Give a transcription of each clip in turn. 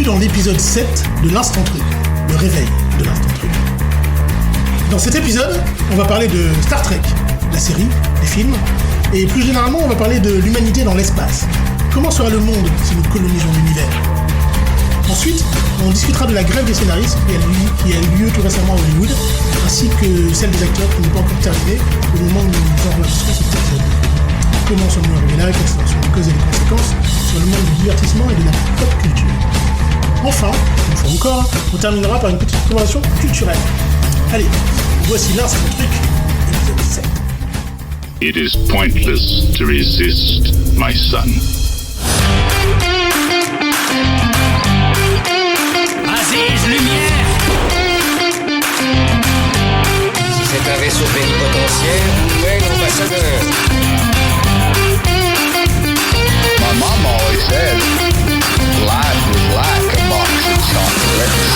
bienvenue dans l'épisode 7 de l'Instant Truc, le réveil de l'Instant Truc. Dans cet épisode, on va parler de Star Trek, la série, les films, et plus généralement, on va parler de l'humanité dans l'espace. Comment sera le monde si nous colonisons l'univers ? Ensuite, on discutera de la grève des scénaristes qui a eu lieu tout récemment à Hollywood, ainsi que celle des acteurs qui n'est pas encore terminée au moment où nous enregistrons cet épisode. Comment sommes-nous arrivés là, quelles sont les causes et les conséquences sur le monde du divertissement et de la pop culture. Enfin, une fois encore, on terminera par une petite conversation culturelle. Allez, voici l'Instant Truc, épisode 7. It is pointless to resist, my son. Aziz, lumière! Si c'est un vaisseau plénipotentiaire, où est l'ambassadeur? My mom always said life was like a box of chocolates.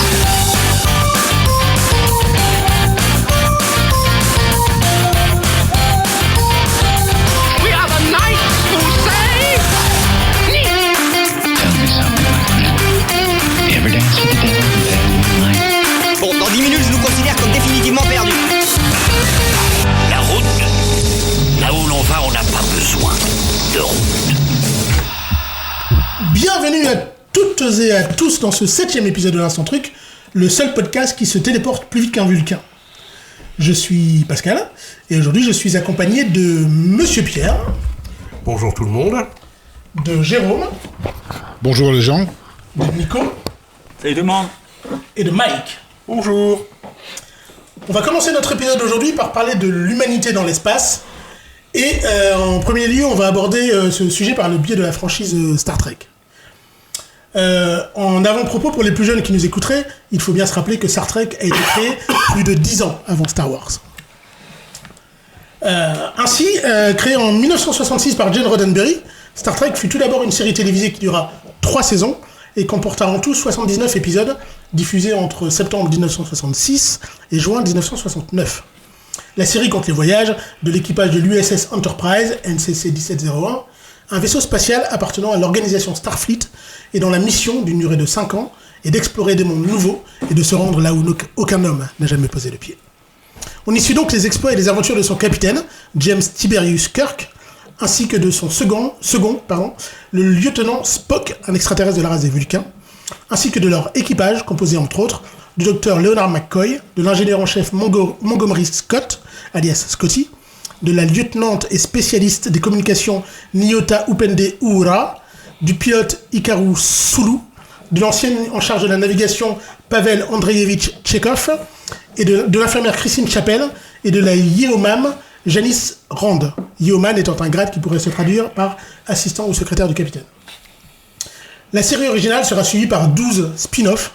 We are the knights who say... Tell me something, my friend. You ever dance with the devil in bed in moonlight? Bon, dans 10 minutes, je nous considère comme définitivement perdus. La route, là où l'on va, on n'a pas besoin de route. Bienvenue à toutes et à tous dans ce 7ème épisode de l'Instant Truc, le seul podcast qui se téléporte plus vite qu'un vulcain. Je suis Pascal, et aujourd'hui je suis accompagné de Monsieur Pierre. Bonjour tout le monde. De Jérôme. Bonjour les gens. De Nico. Salut tout le monde. Et de Mike. Bonjour. On va commencer notre épisode aujourd'hui par parler de l'humanité dans l'espace. Et en premier lieu, on va aborder ce sujet par le biais de la franchise Star Trek. En avant-propos, pour les plus jeunes qui nous écouteraient, il faut bien se rappeler que Star Trek a été créé plus de 10 ans avant Star Wars. Ainsi, créé en 1966 par Gene Roddenberry, Star Trek fut tout d'abord une série télévisée qui dura 3 saisons et comporta en tout 79 épisodes diffusés entre septembre 1966 et juin 1969. La série compte les voyages de l'équipage de l'USS Enterprise, NCC 1701, un vaisseau spatial appartenant à l'organisation Starfleet et dont la mission, d'une durée de 5 ans, est d'explorer des mondes nouveaux et de se rendre là où aucun homme n'a jamais posé le pied. On y suit donc les exploits et les aventures de son capitaine, James Tiberius Kirk, ainsi que de son second, le lieutenant Spock, un extraterrestre de la race des Vulcains, ainsi que de leur équipage, composé entre autres du docteur Leonard McCoy, de l'ingénieur en chef Montgomery Scott, alias Scotty, de la lieutenante et spécialiste des communications Nyota Upende Uhura, du pilote Hikaru Sulu, de l'ancienne en charge de la navigation Pavel Andreevich Tchekhov, et de l'infirmière Christine Chappell, et de la Yeoman Janice Rand. Yeoman étant un grade qui pourrait se traduire par assistant ou secrétaire du capitaine. La série originale sera suivie par 12 spin-offs.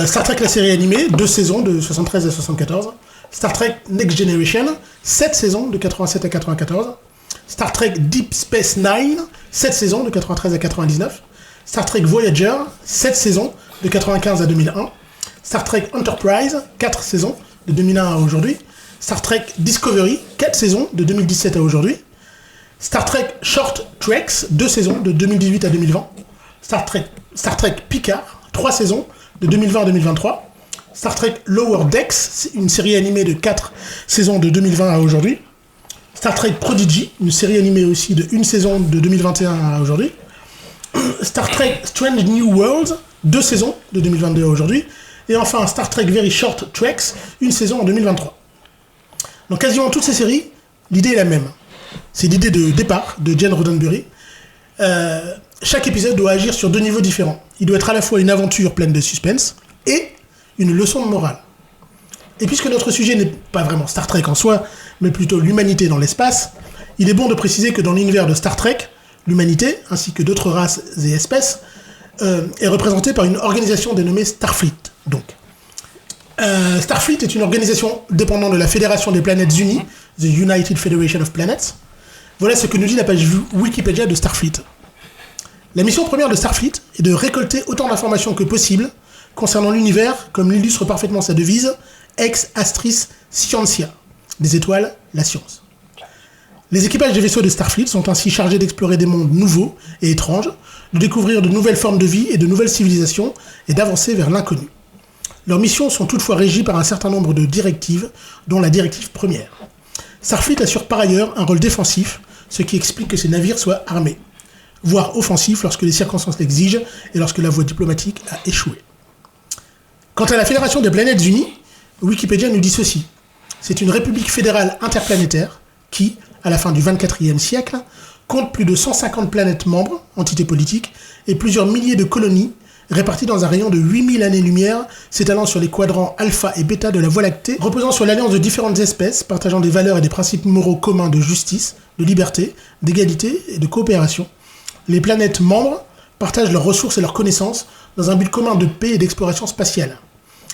Star Trek la série animée, 2 saisons de 73 à 74. Star Trek Next Generation, 7 saisons de 87 à 94. Star Trek Deep Space Nine, 7 saisons de 93 à 99. Star Trek Voyager, 7 saisons de 95 à 2001. Star Trek Enterprise, 4 saisons de 2001 à aujourd'hui. Star Trek Discovery, 4 saisons de 2017 à aujourd'hui. Star Trek Short Treks, 2 saisons de 2018 à 2020. Star Trek Picard, 3 saisons de 2020 à 2023. Star Trek Lower Decks, une série animée de 4 saisons de 2020 à aujourd'hui. Star Trek Prodigy, une série animée aussi de 1 saison de 2021 à aujourd'hui. Star Trek Strange New Worlds, 2 saisons de 2022 à aujourd'hui. Et enfin Star Trek Very Short Treks, 1 saison en 2023. Dans quasiment toutes ces séries, l'idée est la même. C'est l'idée de départ de Gene Roddenberry. Chaque épisode doit agir sur 2 niveaux différents. Il doit être à la fois une aventure pleine de suspense et une leçon de morale. Et puisque notre sujet n'est pas vraiment Star Trek en soi, mais plutôt l'humanité dans l'espace, il est bon de préciser que dans l'univers de Star Trek, l'humanité, ainsi que d'autres races et espèces, est représentée par une organisation dénommée Starfleet. Donc, Starfleet est une organisation dépendante de la Fédération des Planètes Unies, The United Federation of Planets. Voilà ce que nous dit la page Wikipédia de Starfleet. La mission première de Starfleet est de récolter autant d'informations que possible concernant l'univers, comme l'illustre parfaitement sa devise Ex Astris Scientia, des étoiles, la science. Les équipages des vaisseaux de Starfleet sont ainsi chargés d'explorer des mondes nouveaux et étranges, de découvrir de nouvelles formes de vie et de nouvelles civilisations, et d'avancer vers l'inconnu. Leurs missions sont toutefois régies par un certain nombre de directives, dont la directive première. Starfleet assure par ailleurs un rôle défensif, ce qui explique que ces navires soient armés, voire offensifs lorsque les circonstances l'exigent et lorsque la voie diplomatique a échoué. Quant à la Fédération des Planètes Unies, Wikipédia nous dit ceci. C'est une république fédérale interplanétaire qui, à la fin du XXIe siècle, compte plus de 150 planètes membres, entités politiques, et plusieurs milliers de colonies réparties dans un rayon de 8000 années-lumière, s'étalant sur les quadrants alpha et bêta de la Voie lactée, reposant sur l'alliance de différentes espèces, partageant des valeurs et des principes moraux communs de justice, de liberté, d'égalité et de coopération. Les planètes membres partagent leurs ressources et leurs connaissances dans un but commun de paix et d'exploration spatiale.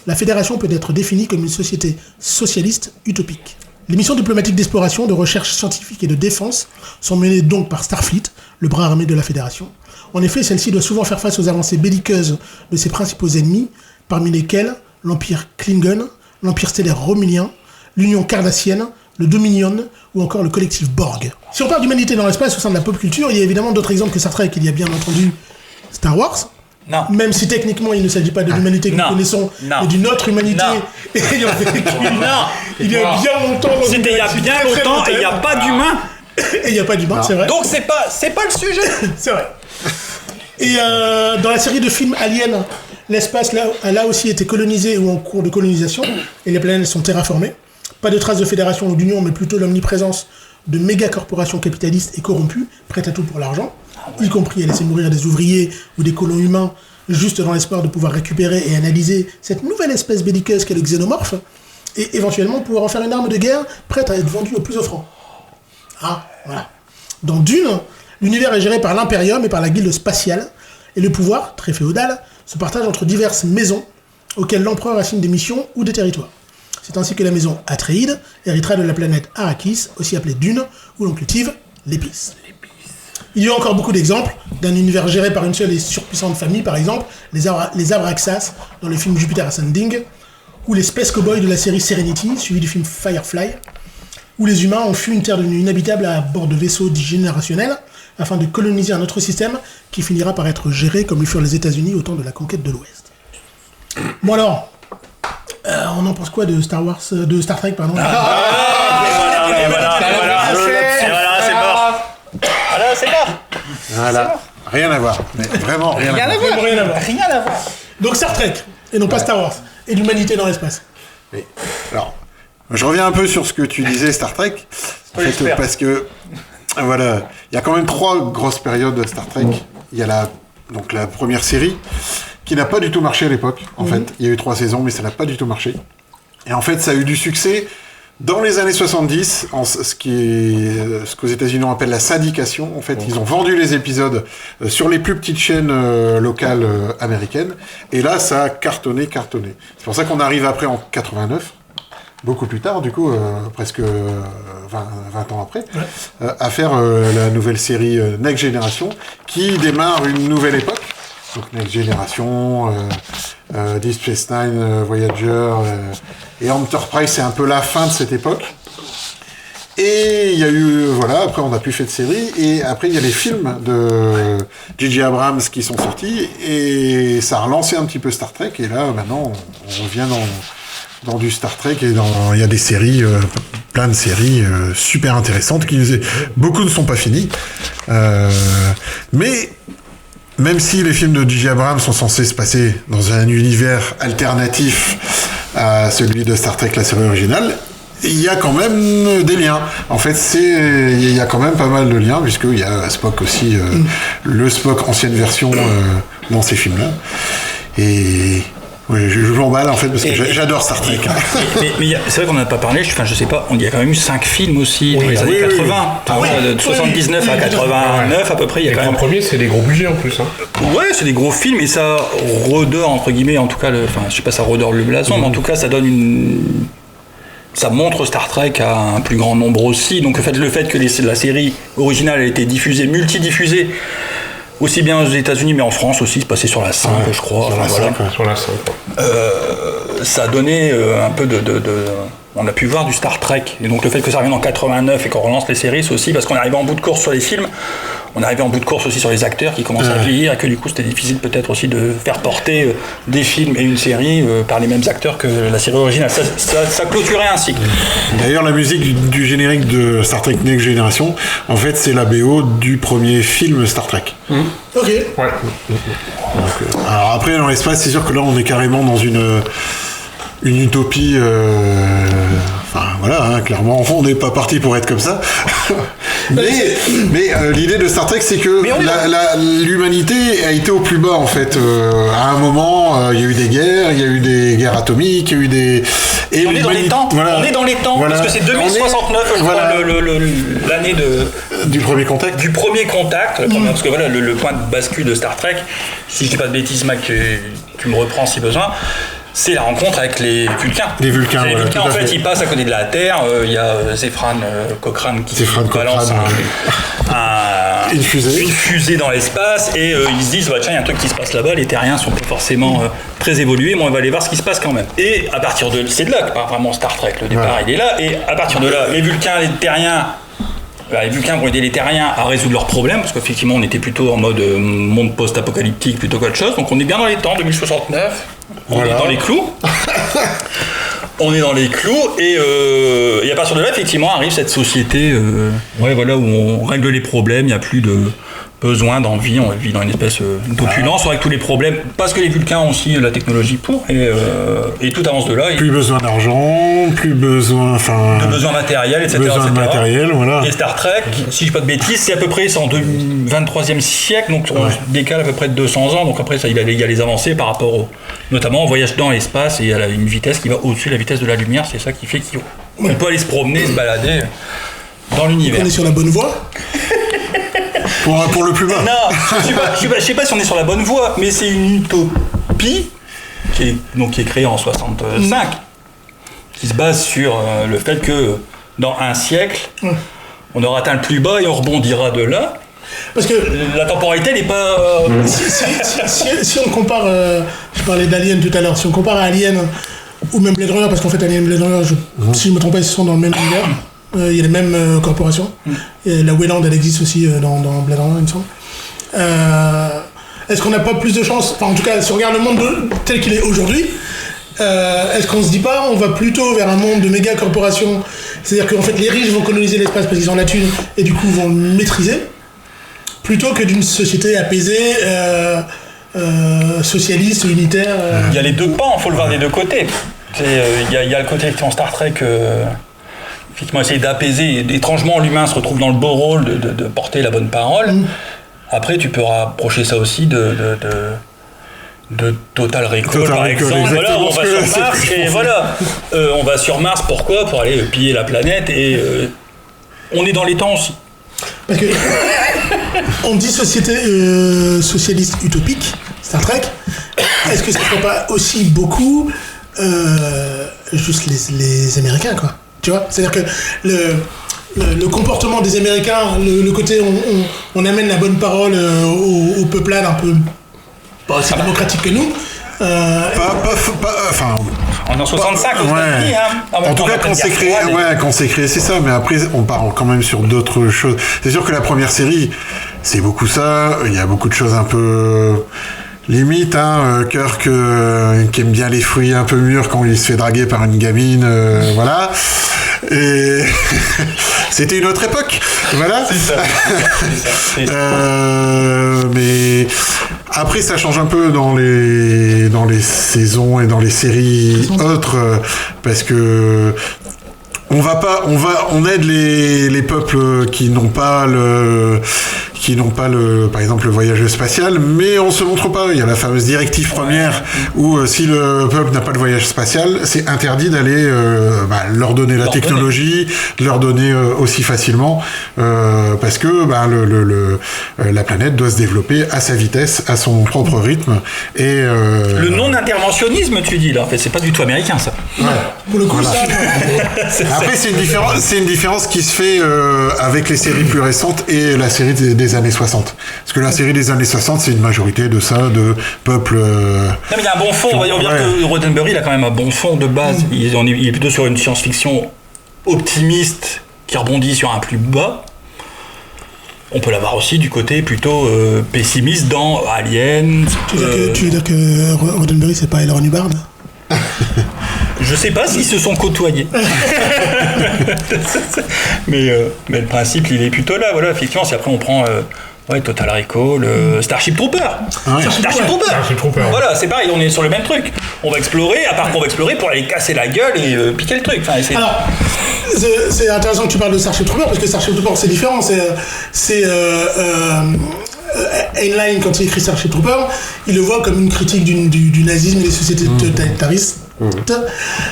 La Fédération peut être définie comme une société socialiste utopique. Les missions diplomatiques d'exploration, de recherche scientifique et de défense sont menées donc par Starfleet, le bras armé de la Fédération. En effet, celle-ci doit souvent faire face aux avancées belliqueuses de ses principaux ennemis, parmi lesquels l'Empire Klingon, l'Empire stellaire romulien, l'Union cardassienne, le Dominion ou encore le collectif Borg. Si on parle d'humanité dans l'espace au sein de la pop culture, il y a évidemment d'autres exemples que Star Trek. Il y a bien entendu Star Wars. Non. Même si techniquement il ne s'agit pas de l'humanité que nous connaissons, mais d'une autre humanité ayant vécu il y a bien longtemps. C'était il y a bien longtemps et il n'y a pas d'humain. Et il n'y a pas d'humain, c'est vrai. Donc c'est pas le sujet. C'est vrai. Et dans la série de films Alien, l'espace là aussi été colonisé ou en cours de colonisation, et les planètes sont terraformées. Pas de traces de fédération ou d'union, mais plutôt l'omniprésence de méga-corporations capitalistes et corrompues, prêtes à tout pour l'argent, y compris à laisser mourir des ouvriers ou des colons humains, juste dans l'espoir de pouvoir récupérer et analyser cette nouvelle espèce belliqueuse qu'est le xénomorphe, et éventuellement pouvoir en faire une arme de guerre prête à être vendue au plus offrant. Ah, voilà. Dans Dune, l'univers est géré par l'Imperium et par la guilde spatiale, et le pouvoir, très féodal, se partage entre diverses maisons auxquelles l'empereur assigne des missions ou des territoires. C'est ainsi que la maison Atréide héritera de la planète Arrakis, aussi appelée Dune, où l'on cultive l'épice. Il y a encore beaucoup d'exemples d'un univers géré par une seule et surpuissante famille, par exemple les Abraxas dans le film Jupiter Ascending, ou les Space Cowboys de la série Serenity, suivi du film Firefly, où les humains ont fui une terre devenue inhabitable à bord de vaisseaux dits générationnels, afin de coloniser un autre système qui finira par être géré comme le furent les États-Unis au temps de la conquête de l'Ouest. Bon alors, on en pense quoi de Star Trek, pardon. Voilà, c'est mort. Voilà, c'est mort. Voilà, rien à voir. Mais vraiment rien à voir. Rien à voir. Donc Star Trek, et non pas Star Wars, et l'humanité dans l'espace. Mais, alors, je reviens un peu sur ce que tu disais, Star Trek, en fait, parce que, voilà, il y a quand même 3 grosses périodes de Star Trek. Il y a la première série, qui n'a pas du tout marché à l'époque, en fait. Il y a eu 3 saisons, mais ça n'a pas du tout marché. Et en fait, ça a eu du succès dans les années 70, ce qu'aux États-Unis on appelle la syndication. En fait, ils ont vendu les épisodes sur les plus petites chaînes locales américaines. Et là, ça a cartonné. C'est pour ça qu'on arrive après en 89, beaucoup plus tard, du coup, presque 20 ans après, à faire la nouvelle série Next Generation, qui démarre une nouvelle époque. Donc Next Generation, Deep Space Nine, Voyager et Enterprise, c'est un peu la fin de cette époque. Et il y a eu, voilà, après on n'a plus fait de série, et après il y a les films de J.J. Abrams qui sont sortis, et ça a relancé un petit peu Star Trek, et là maintenant on revient dans du Star Trek, et il y a des séries, plein de séries super intéressantes, beaucoup ne sont pas finis, mais même si les films de J.J. Abrams sont censés se passer dans un univers alternatif à celui de Star Trek, la série originale, il y a quand même des liens. En fait, il y a quand même pas mal de liens, puisqu'il y a Spock aussi, le Spock ancienne version dans ces films-là. Et oui, je m'emballe en fait parce que j'adore Star Trek. Mais c'est vrai qu'on n'en a pas parlé, je sais pas, il y a quand même eu 5 films aussi dans les années 80. De 79 à 89 à peu près. Il y a quand même. Les premiers, c'est des gros budgets en plus. Ouais, c'est des gros films et ça redore, entre guillemets, en tout cas, je sais pas, ça redore le blason, mais en tout cas, ça donne ça montre Star Trek à un plus grand nombre aussi. Donc le fait que la série originale a été diffusée, multidiffusée, aussi bien aux États-Unis, mais en France aussi, c'est passé sur la 5, je crois. Sur la 5. Ça a donné un peu on a pu voir du Star Trek. Et donc le fait que ça revienne en 89 et qu'on relance les séries, c'est aussi parce qu'on est arrivé en bout de course sur les films. On est arrivé en bout de course aussi sur les acteurs qui commencent à vieillir et que du coup c'était difficile peut-être aussi de faire porter des films et une série par les mêmes acteurs que la série originale. Ça clôturait un cycle. D'ailleurs, la musique du générique de Star Trek Next Generation, en fait, c'est la BO du premier film Star Trek. Ok. Ouais. Donc, alors après, dans l'espace, c'est sûr que là, on est carrément dans une utopie. Enfin, voilà, hein, clairement, on n'est pas parti pour être comme ça. mais l'idée de Star Trek, c'est que l'humanité a été au plus bas, en fait. À un moment, il y a eu des guerres atomiques, il y a eu des... Et on est dans les temps, voilà. Parce que c'est 2069, je crois, l'année du premier contact. Du premier contact, parce que voilà, le point de bascule de Star Trek, si je dis pas de bêtises, Mac, tu me reprends si besoin, c'est la rencontre avec les Vulcains. Les Vulcains, les Vulcains, en fait, ils passent à côté de la Terre. Il y a Zefran Cochrane qui balance une fusée dans l'espace et ils se disent tiens, il y a un truc qui se passe là-bas, les Terriens sont pas forcément très évolués, mais on va aller voir ce qui se passe quand même. Et à partir de c'est de là que part vraiment Star Trek, le départ il est là, et à partir de là, les Vulcains, les Terriens vont aider les Terriens à résoudre leurs problèmes, parce qu'effectivement on était plutôt en mode monde post-apocalyptique plutôt qu'autre chose, donc on est bien dans les temps, 2069, on est dans les clous. On est dans les clous et à partir de là, effectivement, arrive cette société où on règle les problèmes, il n'y a plus de besoin d'envie, on vit dans une espèce d'opulence avec tous les problèmes, parce que les Vulcains ont aussi la technologie pour, et tout avance de là. Plus besoin d'argent, plus besoin... de besoin matériel, etc. Besoin de matériel, voilà. Et Star Trek, si je dis pas de bêtises, c'est à peu près en 23e siècle, donc on décale à peu près de 200 ans, donc après ça, il y a les avancées par rapport notamment au voyage dans l'espace, et il y a une vitesse qui va au-dessus de la vitesse de la lumière, c'est ça qui fait qu'on peut aller se promener, se balader dans l'univers. On est sur la bonne voie. Pour le plus bas. Non, je sais pas si on est sur la bonne voie, mais c'est une utopie qui est créée en 65, qui se base sur le fait que dans un siècle, on aura atteint le plus bas et on rebondira de là. Parce que la temporalité n'est pas... Si on compare, je parlais d'Alien tout à l'heure, si on compare à Alien ou même Blade Runner, parce qu'en fait Alien et Blade Runner, si je ne me trompe pas, ils sont dans le même univers. Il y a les mêmes corporations. Et la Weyland, elle existe aussi dans Blade Runner, il me semble. Est-ce qu'on n'a pas plus de chance, enfin en tout cas, si on regarde le monde tel qu'il est aujourd'hui, est-ce qu'on se dit pas, on va plutôt vers un monde de méga corporations, c'est-à-dire qu'en fait les riches vont coloniser l'espace parce qu'ils ont la thune et du coup vont le maîtriser, plutôt que d'une société apaisée, socialiste, unitaire. Il y a les deux pans, il faut le voir des deux côtés. Il y a le côté en Star Trek... effectivement, essayer d'apaiser. Étrangement, l'humain se retrouve dans le beau rôle de porter la bonne parole. Après, tu peux rapprocher ça aussi de Total Recall, par exemple. Voilà, on va sur Mars, et voilà. On va sur Mars, pourquoi ? Pour aller piller la planète, et on est dans les temps aussi. Parce que on dit société socialiste utopique, Star Trek. Est-ce que ça ne serait pas aussi beaucoup juste les Américains, quoi ? Tu vois, c'est-à-dire que le comportement des Américains, le côté on amène la bonne parole aux peuplades un peu pas aussi démocratiques que nous. Enfin, en 65 aux États-Unis, hein. En tout cas, quand c'est créé, c'est ça. Mais après, on part quand même sur d'autres choses. C'est sûr que la première série, c'est beaucoup ça. Il y a beaucoup de choses un peu limite, Kirk qui aime bien les fruits un peu mûrs quand il se fait draguer par une gamine, voilà. Et c'était une autre époque, voilà. C'est ça. Mais après, ça change un peu dans les saisons et dans les séries autres, parce que on aide les peuples qui n'ont pas par exemple le voyage spatial, mais on se montre pas. Il y a la fameuse directive première où si le peuple n'a pas de voyage spatial, c'est interdit d'aller leur donner la technologie, leur donner aussi facilement, parce que la planète doit se développer à sa vitesse, à son propre rythme. Et le non-interventionnisme, tu dis là, en fait, c'est pas du tout américain, ça. Ouais. Pour le coup, voilà. Après, c'est une différence qui se fait avec les séries plus récentes et la série des des années 60. Parce que la série des années 60, c'est une majorité de ça, de peuple... Non, mais il y a un bon fond, on va dire que Roddenberry, il a quand même un bon fond de base. Il est plutôt sur une science-fiction optimiste qui rebondit sur un plus bas. On peut l'avoir aussi du côté plutôt pessimiste dans Alien. Tu veux dire que Roddenberry, c'est pas Elron Hubbard? Je sais pas s'ils se sont côtoyés. mais le principe, il est plutôt là. Voilà, effectivement, si après on prend Total Recall, Starship Trooper. Starship Trooper. Voilà, c'est pareil, on est sur le même truc. On va explorer, à part qu'on va explorer pour aller casser la gueule et piquer le truc. Enfin, alors, c'est intéressant que tu parles de Starship Trooper, parce que Starship Trooper, c'est différent. C'est Heinlein, quand il écrit Starship Trooper, il le voit comme une critique du nazisme et des sociétés totalitaristes.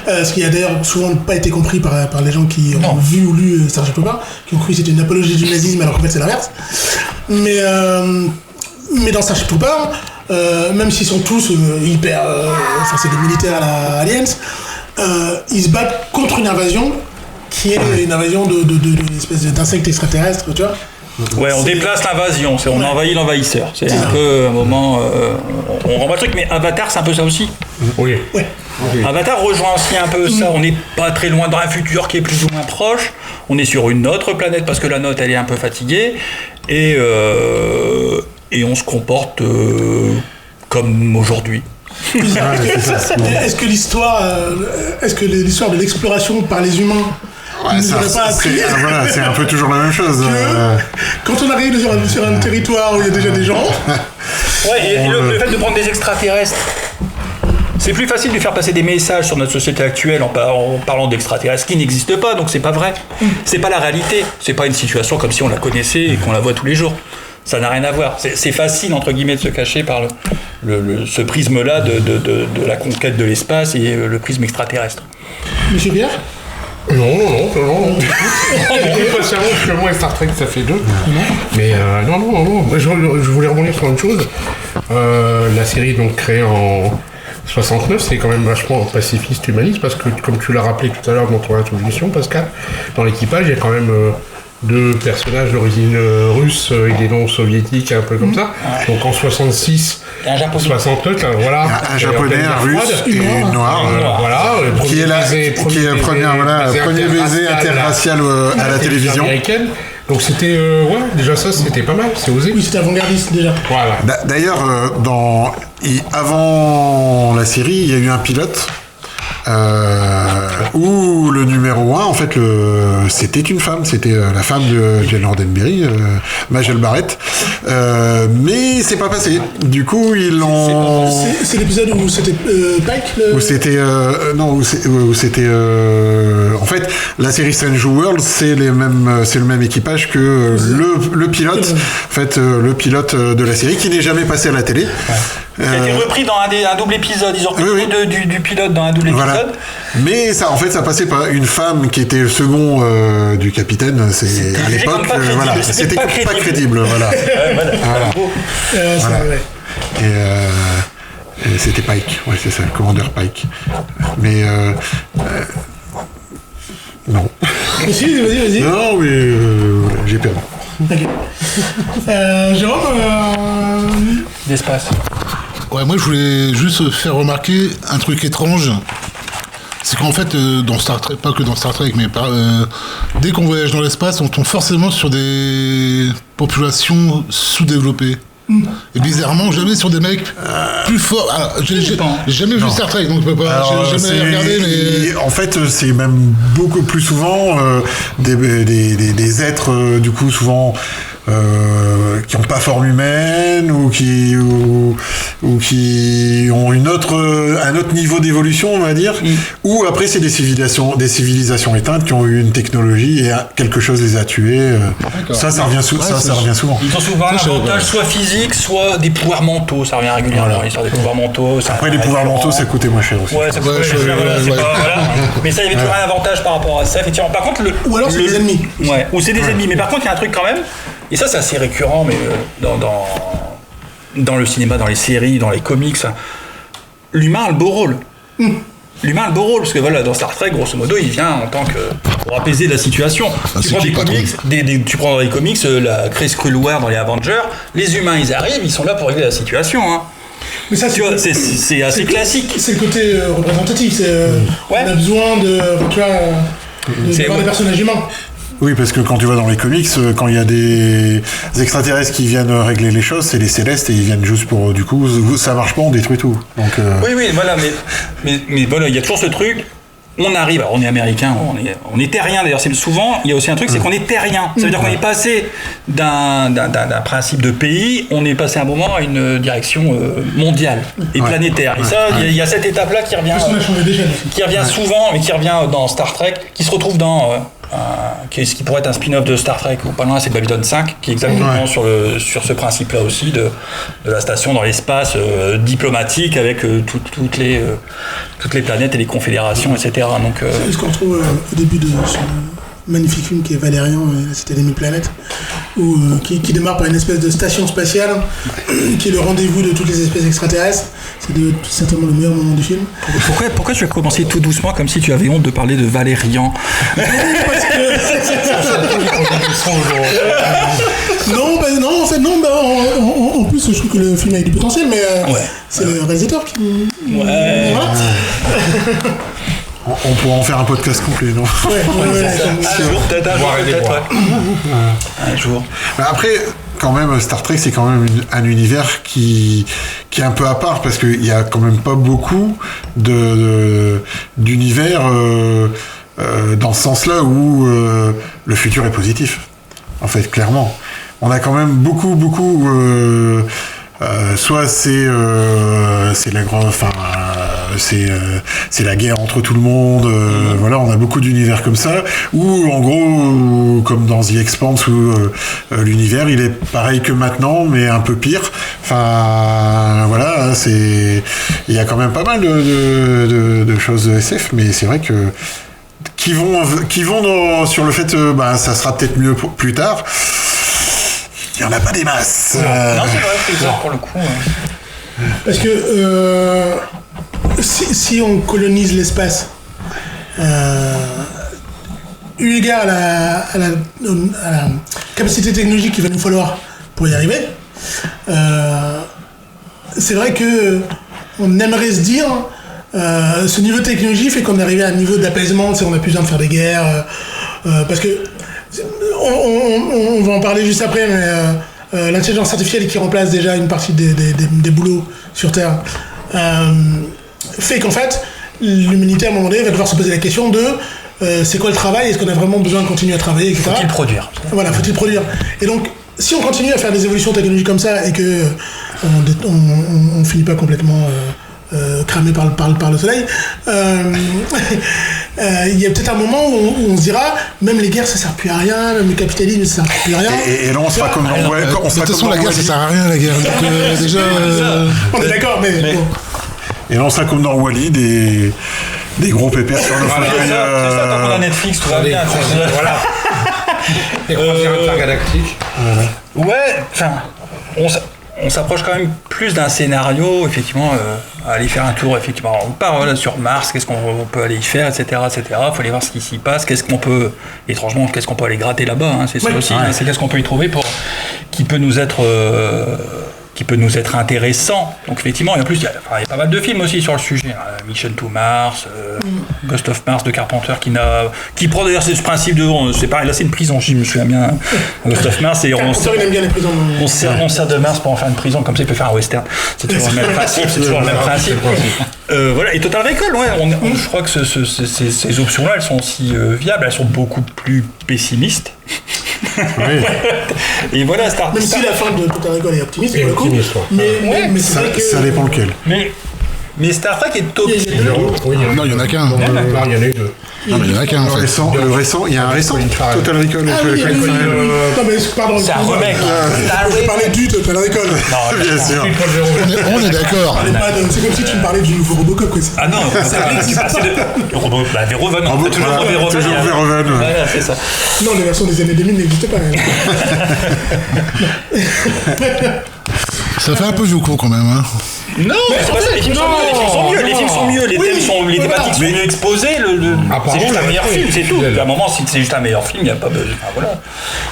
Ce qui a d'ailleurs souvent pas été compris par les gens qui ont vu ou lu Starship Trooper, qui ont cru que c'était une apologie du nazisme, alors qu'en fait c'est l'inverse. Mais dans Starship Trooper, même s'ils sont tous hyper... Enfin, c'est des militaires à la Aliens, ils se battent contre une invasion qui est une invasion d'une espèce d'insectes extraterrestres, tu vois. Ouais, on déplace l'invasion, on envahit l'envahisseur. C'est un peu un moment... on renvoie le truc, mais Avatar, c'est un peu ça aussi. Oui. Ouais. Avatar rejoint aussi un peu ça. On n'est pas très loin dans un futur qui est plus ou moins proche. On est sur une autre planète parce que la nôtre, elle est un peu fatiguée. Et on se comporte comme aujourd'hui. Est-ce que l'histoire de l'exploration par les humains c'est un peu toujours la même chose. Quand on arrive sur un territoire où il y a déjà des gens... et le fait de prendre des extraterrestres, c'est plus facile de faire passer des messages sur notre société actuelle en parlant d'extraterrestres qui n'existent pas, donc c'est pas vrai. C'est pas la réalité. C'est pas une situation comme si on la connaissait et qu'on la voit tous les jours. Ça n'a rien à voir. C'est facile, entre guillemets, de se cacher par ce prisme-là de la conquête de l'espace et le prisme extraterrestre. Monsieur Pierre ? Non. Pas seulement parce que moi et Star Trek ça fait deux. Mais non. Je voulais rebondir sur une chose. La série donc créée en 69, c'est quand même vachement pacifiste, humaniste, parce que comme tu l'as rappelé tout à l'heure dans ton introduction, Pascal, dans l'équipage il y a quand même deux personnages d'origine russe et des noms soviétiques, un peu comme ça. Donc en 66, 69, voilà. Un japonais, un russe et une noire. Voilà. Qui est le premier baiser interracial à la télévision. Américaine. Donc c'était, déjà ça, c'était pas mal, c'est osé. Oui, c'était avant-gardiste déjà. Voilà. D'ailleurs, avant la série, il y a eu un pilote où le numéro 1, en fait, c'était une femme, c'était la femme de Jane Roddenberry, Majel Barrett, mais c'est pas passé. Du coup, ils l'ont... C'est l'épisode où c'était Pike Où c'était... en fait, la série Strange World, c'est le même équipage que le pilote, en fait, le pilote de la série, qui n'est jamais passé à la télé. Qui a été repris dans un double épisode. Ils ont repris du pilote dans un double épisode. Mais ça, en fait, ça passait par une femme qui était le second du capitaine. À l'époque, c'était pas crédible. Voilà. Et c'était Pike. Ouais, c'est ça, le commandeur Pike. Mais non. Vas-y. Non, mais j'ai perdu. Okay. Jérôme, l'espace. Ouais, moi je voulais juste faire remarquer un truc étrange. C'est qu'en fait, dans Star Trek, pas que dans Star Trek, mais dès qu'on voyage dans l'espace, on tombe forcément sur des populations sous-développées. Et bizarrement, jamais sur des mecs plus forts. J'ai jamais vu Star Trek, donc je peux pas. J'ai jamais regardé, mais. En fait, c'est même beaucoup plus souvent des êtres, du coup, souvent. Qui n'ont pas forme humaine ou qui ont un autre niveau d'évolution, on va dire, ou après c'est des civilisations éteintes qui ont eu une technologie et quelque chose les a tués. Ça revient souvent. Ils ont souvent un avantage soit physique, soit des pouvoirs mentaux. Ça revient régulièrement. L'histoire des pouvoirs mentaux. Après les pouvoirs mentaux, ça coûtait moins cher aussi. Ouais, ça coûtait moins cher. Mais ça, il y avait toujours un avantage par rapport à ça. Effectivement. Par contre, ou alors c'est des ennemis. Ouais. Ou c'est des ennemis. Mais par contre, il y a un truc quand même. Et ça, c'est assez récurrent, mais dans le cinéma, dans les séries, dans les comics, l'humain a le beau rôle. l'humain a le beau rôle, parce que voilà, dans Star Trek, grosso modo, il vient en tant que pour apaiser la situation. Tu prends des comics, tu prends dans les comics la Chris Cruelware dans les Avengers, les humains ils arrivent, ils sont là pour régler la situation. Hein. Mais ça, c'est assez classique. C'est le côté représentatif. On a besoin de voir des personnages humains. Oui, parce que quand tu vas dans les comics, quand il y a des extraterrestres qui viennent régler les choses, c'est les Célestes et ils viennent juste pour... Du coup, ça marche pas, on détruit tout. Donc, Oui, voilà, mais voilà, il y a toujours ce truc... On arrive, alors on est américain, on est terrien d'ailleurs, c'est souvent, il y a aussi un truc, c'est qu'on est terrien. Ça veut dire qu'on est passé d'un principe de pays, on est passé un moment à une direction mondiale et planétaire. Et ça, il y a cette étape-là qui revient souvent, mais qui revient dans Star Trek, qui se retrouve dans... ce qui pourrait être un spin-off de Star Trek ou pas loin, c'est Babylon 5 qui est exactement sur ce principe-là aussi de la station dans l'espace diplomatique avec toutes les planètes et les confédérations, etc. Donc, c'est ce qu'on retrouve au début de ce magnifique film qui est Valérian et la Cité des Mille Planètes, qui démarre par une espèce de station spatiale qui est le rendez-vous de toutes les espèces extraterrestres. C'est certainement le meilleur moment du film. Pourquoi tu as commencé tout doucement comme si tu avais honte de parler de Valérian? En plus je trouve que le film a du potentiel, mais c'est le réalisateur qui... Voilà. On pourra en faire un podcast complet, non? Un jour, peut-être. Un jour. Après, quand même, Star Trek, c'est quand même un univers qui est un peu à part, parce qu'il y a quand même pas beaucoup d'univers dans ce sens-là où le futur est positif. En fait, clairement. On a quand même beaucoup soit c'est la grande, c'est la guerre entre tout le monde. Voilà, on a beaucoup d'univers comme ça. Ou en gros, comme dans The Expanse, où l'univers il est pareil que maintenant, mais un peu pire. Enfin, voilà, il y a quand même pas mal de choses SF, mais c'est vrai que qui vont sur le fait, ça sera peut-être mieux plus tard. Il n'y en a pas des masses. Non, c'est vrai, c'est ça pour le coup. Parce que si on colonise l'espace, eu égard à la capacité technologique qu'il va nous falloir pour y arriver, c'est vrai que on aimerait se dire ce niveau de technologie fait qu'on est arrivé à un niveau d'apaisement, on n'a plus besoin de faire des guerres, parce que on va en parler juste après, mais l'intelligence artificielle qui remplace déjà une partie des boulots sur Terre fait qu'en fait l'humanité à un moment donné va devoir se poser la question de c'est quoi le travail, est-ce qu'on a vraiment besoin de continuer à travailler, etc. Faut-il produire? Voilà, faut-il produire. Et donc si on continue à faire des évolutions technologiques comme ça et que on finit pas complètement cramé par le soleil, il y a peut-être un moment où on se dira même les guerres ça sert plus à rien, même le capitalisme ça sert plus à rien. Et là on sera comme dans de toute façon la guerre ça sert à rien, la guerre. Donc, déjà on est d'accord, mais bon. Et là on sera comme dans Wall-E, des gros pépères sur le fauteuil. C'est ça, tant qu'on a Netflix, tout va bien. Voilà. Les croisières intergalactiques. Ouais, enfin, on s'approche quand même plus d'un scénario, effectivement, aller faire un tour, effectivement. On part sur Mars, qu'est-ce qu'on peut aller y faire, etc., etc. Il faut aller voir ce qui s'y passe, qu'est-ce qu'on peut aller gratter là-bas, hein, c'est ça aussi. Ouais. C'est qu'est-ce qu'on peut y trouver qui peut nous être intéressant. Donc effectivement, et en plus, il y a pas mal de films aussi sur le sujet. Mission to Mars, Ghost of Mars de Carpenter qui prend d'ailleurs ce principe de... c'est pareil, là c'est une prison, je me souviens bien. Ghost of Mars, et Carpenter, il aime bien les prisons. On sert de Mars pour en faire une prison, comme ça il peut faire un western. C'est toujours le même principe. Voilà, et Total Recall, je crois que ces options-là, elles sont aussi viables, elles sont beaucoup plus pessimistes. Oui. Et voilà, Star Trek. Même si la fin de Total Recall est optimiste, pour le coup. Mais ça, ça dépend lequel. Mais Star Trek est optimiste. Non, il y en a qu'un. Il y en a eu deux. Non, mais il y en a qu'un en fait. Le récent, il y a un récent Total Recall. Non, mais pardon. C'est un remake. Je parlais du Total Recall. Non, bien sûr. On est d'accord. C'est comme si tu me parlais du nouveau Robocop, quoi. Ah non, c'est passé de Robocop. Verhoeven, toujours Verhoeven. Voilà, c'est ça. Non, les versions des années 2000 n'existent pas. Ça fait un peu jouco quand même, hein. Non, c'est pas ça, les films sont mieux, les films sont mieux, les thèmes sont, les thématiques sont mieux exposées, c'est juste un meilleur film, c'est tout. À un moment, si c'est juste un meilleur film, il n'y a pas besoin. Voilà.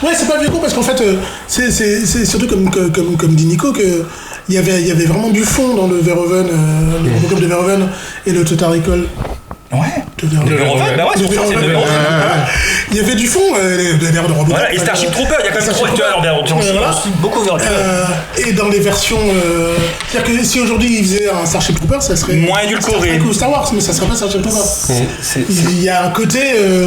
Ouais, c'est pas vieux con parce qu'en fait, c'est surtout comme dit Nico que il y avait vraiment du fond dans le Verhoeven, le Robocop de Verhoeven et le Total Recall. Ouais. De Verhoeven, bah ouais, c'est pour ça, c'est de Verhoeven. Il y avait du fond, les de Robocop. Voilà, et Starship Trooper, il y a quand même 3 beaucoup et dans les versions. C'est-à-dire que si aujourd'hui il faisait un Starship Trooper, ça serait. Moins édulcoré. Ou Star Wars, mais ça serait pas Starship Trooper. Il y a un côté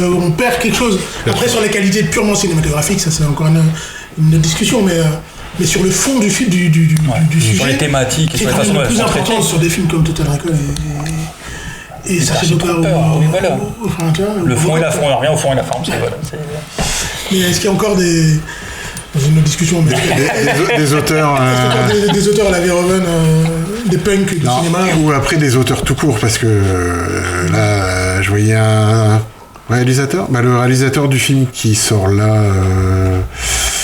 où on perd quelque chose. Après, sur les qualités purement cinématographiques, ça c'est encore une autre discussion, mais sur le fond du film, du sujet. Sur les thématiques et sur la façon dont elles sont traitées. Sur des films comme Total Recall et Starship Trooper. Le fond et la forme, rien au fond et la forme, c'est voilà. Mais est-ce qu'il y a encore des. Dans une autre discussion, mais. Des auteurs. Des auteurs à la Verhoeven, des punks du cinéma. Ou après des auteurs tout court, parce que là, je voyais un réalisateur. Le réalisateur du film qui sort là.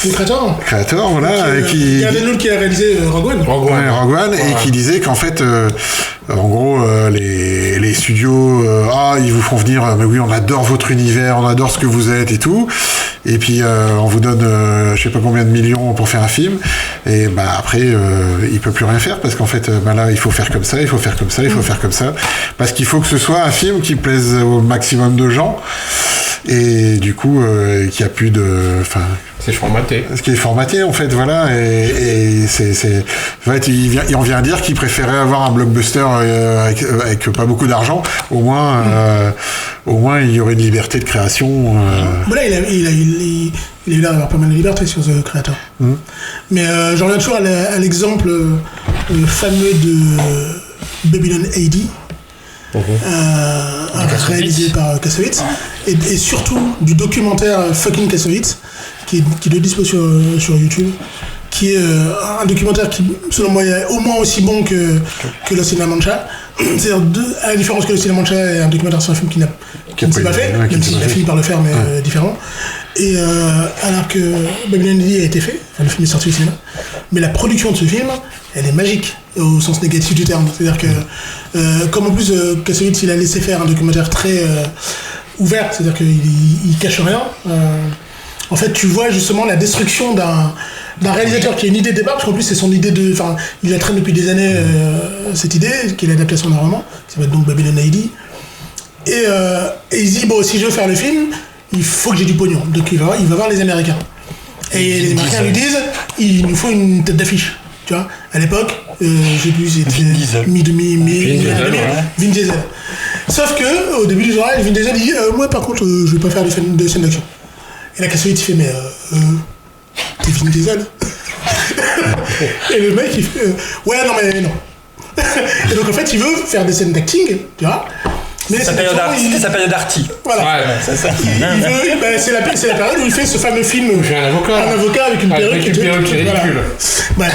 Le créateur, voilà. Il y a des autres qui a réalisé Rogue One. Rogue One, et qui disait qu'en fait, en gros, les studios, ils vous font venir, mais oui, on adore votre univers, on adore ce que vous êtes et tout. Et puis, on vous donne, je sais pas combien de millions pour faire un film. Et après, il peut plus rien faire parce qu'en fait, là, il faut faire comme ça, il faut faire comme ça, il faut faire comme ça. Parce qu'il faut que ce soit un film qui plaise au maximum de gens. Et du coup, qu'il n'y a plus de. C'est formaté. Ce qui est formaté, en fait, voilà. Et c'est. En fait, il en vient dire qu'il préférait avoir un blockbuster avec pas beaucoup d'argent. Au moins, il y aurait une liberté de création. Là, il a eu l'air d'avoir pas mal de liberté sur The Creator. Mais j'en reviens toujours à l'exemple fameux de Babylon AD. Réalisé par Kassovitz et surtout du documentaire Fucking Kassovitz qui est de dispo sur YouTube, qui est un documentaire qui selon moi est au moins aussi bon que Lost in La Mancha. C'est-à-dire à la différence que Lost in La Mancha est un documentaire sur un film qui ne s'est pas fait, même s'il a fini par le faire mais différent. Et alors que Babylon AD a été fait, le film est sorti au cinéma, mais la production de ce film, elle est magique au sens négatif du terme. C'est-à-dire que comme en plus Kassovitz il a laissé faire un documentaire très ouvert, c'est-à-dire qu'il cache rien. En fait, tu vois justement la destruction d'un réalisateur qui a une idée de départ, parce qu'en plus c'est son idée de, il la traîne depuis des années cette idée, qui est l'adaptation d'un roman, qui s'appelle donc Babylon AD. Et il se dit si je veux faire le film, il faut que j'ai du pognon. Donc il va voir les Américains. Et les Américains lui disent, il nous faut une tête d'affiche. Tu vois, à l'époque, j'ai plus c'était Vin Diesel. Sauf que au début du journal, Vin Diesel dit moi par contre je vais pas faire de scène d'action. Et la Kassovitz il fait mais t'es Vin Diesel. Et le mec il fait ouais non. Et donc en fait il veut faire des scènes d'acting, tu vois. Mais c'était sa période arty. Voilà. C'est ça. C'est la période où il fait ce fameux film. J'ai un avocat avec une perruque qui est ridicule. Voilà.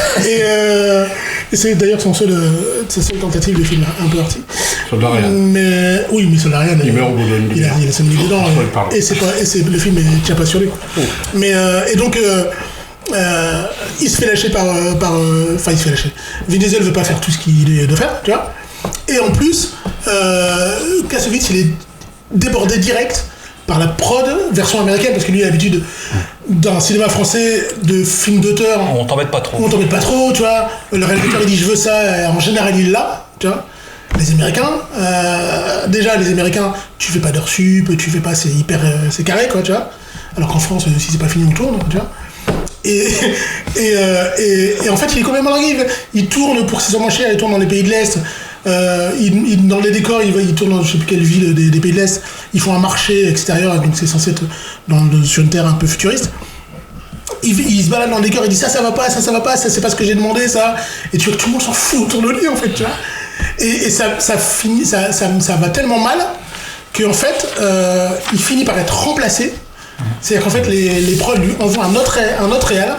Et c'est d'ailleurs sa seule tentative de film un peu arty. Soldat mais Soldat il meurt au bout d'une il a 5 minutes dedans. Le film ne tient pas sur lui. Mais et donc il se fait lâcher il se fait lâcher. Vin Diesel veut pas faire tout ce qu'il doit faire, tu vois. Et en plus, Kassovitz, il est débordé direct par la prod version américaine, parce que lui a l'habitude d'un cinéma français de films d'auteur. On t'embête pas trop. Tu vois. Le réalisateur, il dit je veux ça, et en général, il l'a, tu vois. Les Américains, tu fais pas d'heures sup, tu fais pas, c'est carré, quoi, tu vois. Alors qu'en France, si c'est pas fini, on tourne, tu vois. Et en fait, il est quand même largué. Il tourne pour que ça soit moins cher, il tourne dans les pays de l'Est. Dans les décors, il tourne dans je sais plus quelle ville des pays de l'Est. Ils font un marché extérieur, donc c'est censé être sur une terre un peu futuriste. Il se balade dans le décor, il dit ça va pas, ça c'est pas ce que j'ai demandé, ça. Et tu vois que tout le monde s'en fout autour de lui, en fait, tu vois. Et ça va tellement mal qu'en fait, il finit par être remplacé. C'est-à-dire qu'en fait, les prods lui envoient un autre réal,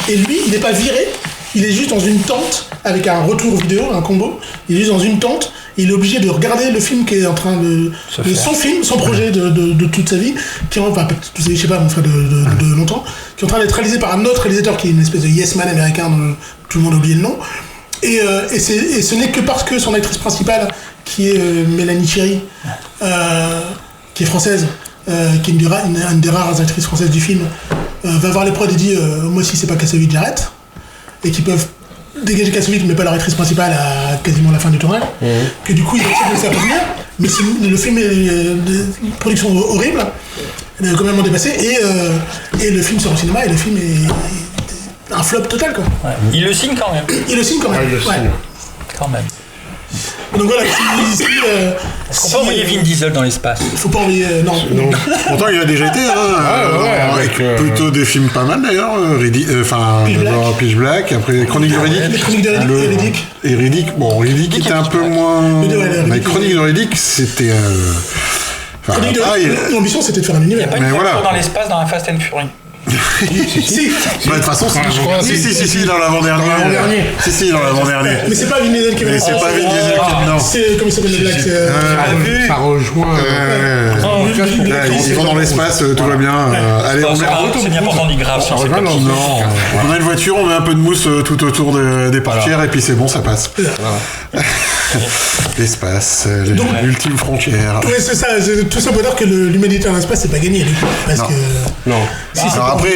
et lui, il n'est pas viré, il est juste dans une tente avec un retour vidéo, un combo. Il est juste dans une tente, il est obligé de regarder le film qui est en train de son projet de toute sa vie, qui est je sais pas, mon frère de longtemps, qui est en train d'être réalisé par un autre réalisateur qui est une espèce de yes man américain dont tout le monde a oublié le nom. Et ce n'est que parce que son actrice principale, qui est Mélanie Thierry, qui est française, qui est une des rares actrices françaises du film, va voir les prods et dit moi si c'est pas Kassovitz, j'arrête. Et qui peuvent dégager Kassovitz mais pas leur actrice principale à quasiment la fin du tournage. Que du coup ils ont essayé de revenir, mais le film est une production horrible, complètement dépassée, et le film sort au cinéma et le film est un flop total quoi. Ouais. Il le signe quand même. Quand même. Donc voilà, est-ce qu'on peut envoyer Vin Diesel dans l'espace? Faut pas envoyer. Non. Pourtant, il a déjà été, avec plutôt des films pas mal d'ailleurs. Pitch Black, après Chronique de Riddick. Et Riddick, bon, Riddick était un peu moins. Mais Chronique de Riddick, c'était. L'ambition, c'était de faire un univers. Il n'y a pas une voiture dans l'espace dans un Fast and Furious. Si. De toute façon, je crois. Si, dans l'avant-dernier. Si, dans l'avant-dernier. Mais c'est pas Vin Diesel qui va. Mais c'est pas Vin Diesel qui non. C'est comme il s'appelle le Black. Ça rejoint. Ils vont dans l'espace, tout va bien. Allez, c'est bien pourtant dit grave. Non. On a une voiture, on met un peu de mousse tout autour des portières et puis c'est bon, ça passe. L'espace, l'ultime frontière. Oui, c'est ça. Tout ça pour dire que l'humanité dans l'espace, c'est pas gagné. Parce que. Non. Alors après,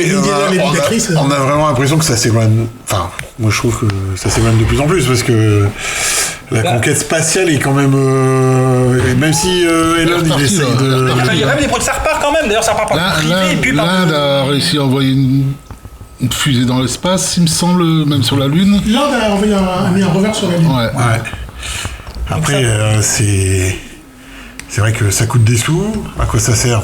on a vraiment l'impression que ça s'éloigne. Enfin, moi je trouve que ça s'éloigne de plus en plus parce que la conquête spatiale est quand même. Même si Elon il essaye de. Il y a même des ça repart quand même. D'ailleurs, ça repart par privé et puis par. L'Inde a réussi à envoyer une fusée dans l'espace, il me semble, même sur la Lune. L'Inde a mis un revers sur la Lune. Ouais. Après, c'est vrai que ça coûte des sous. À quoi ça sert?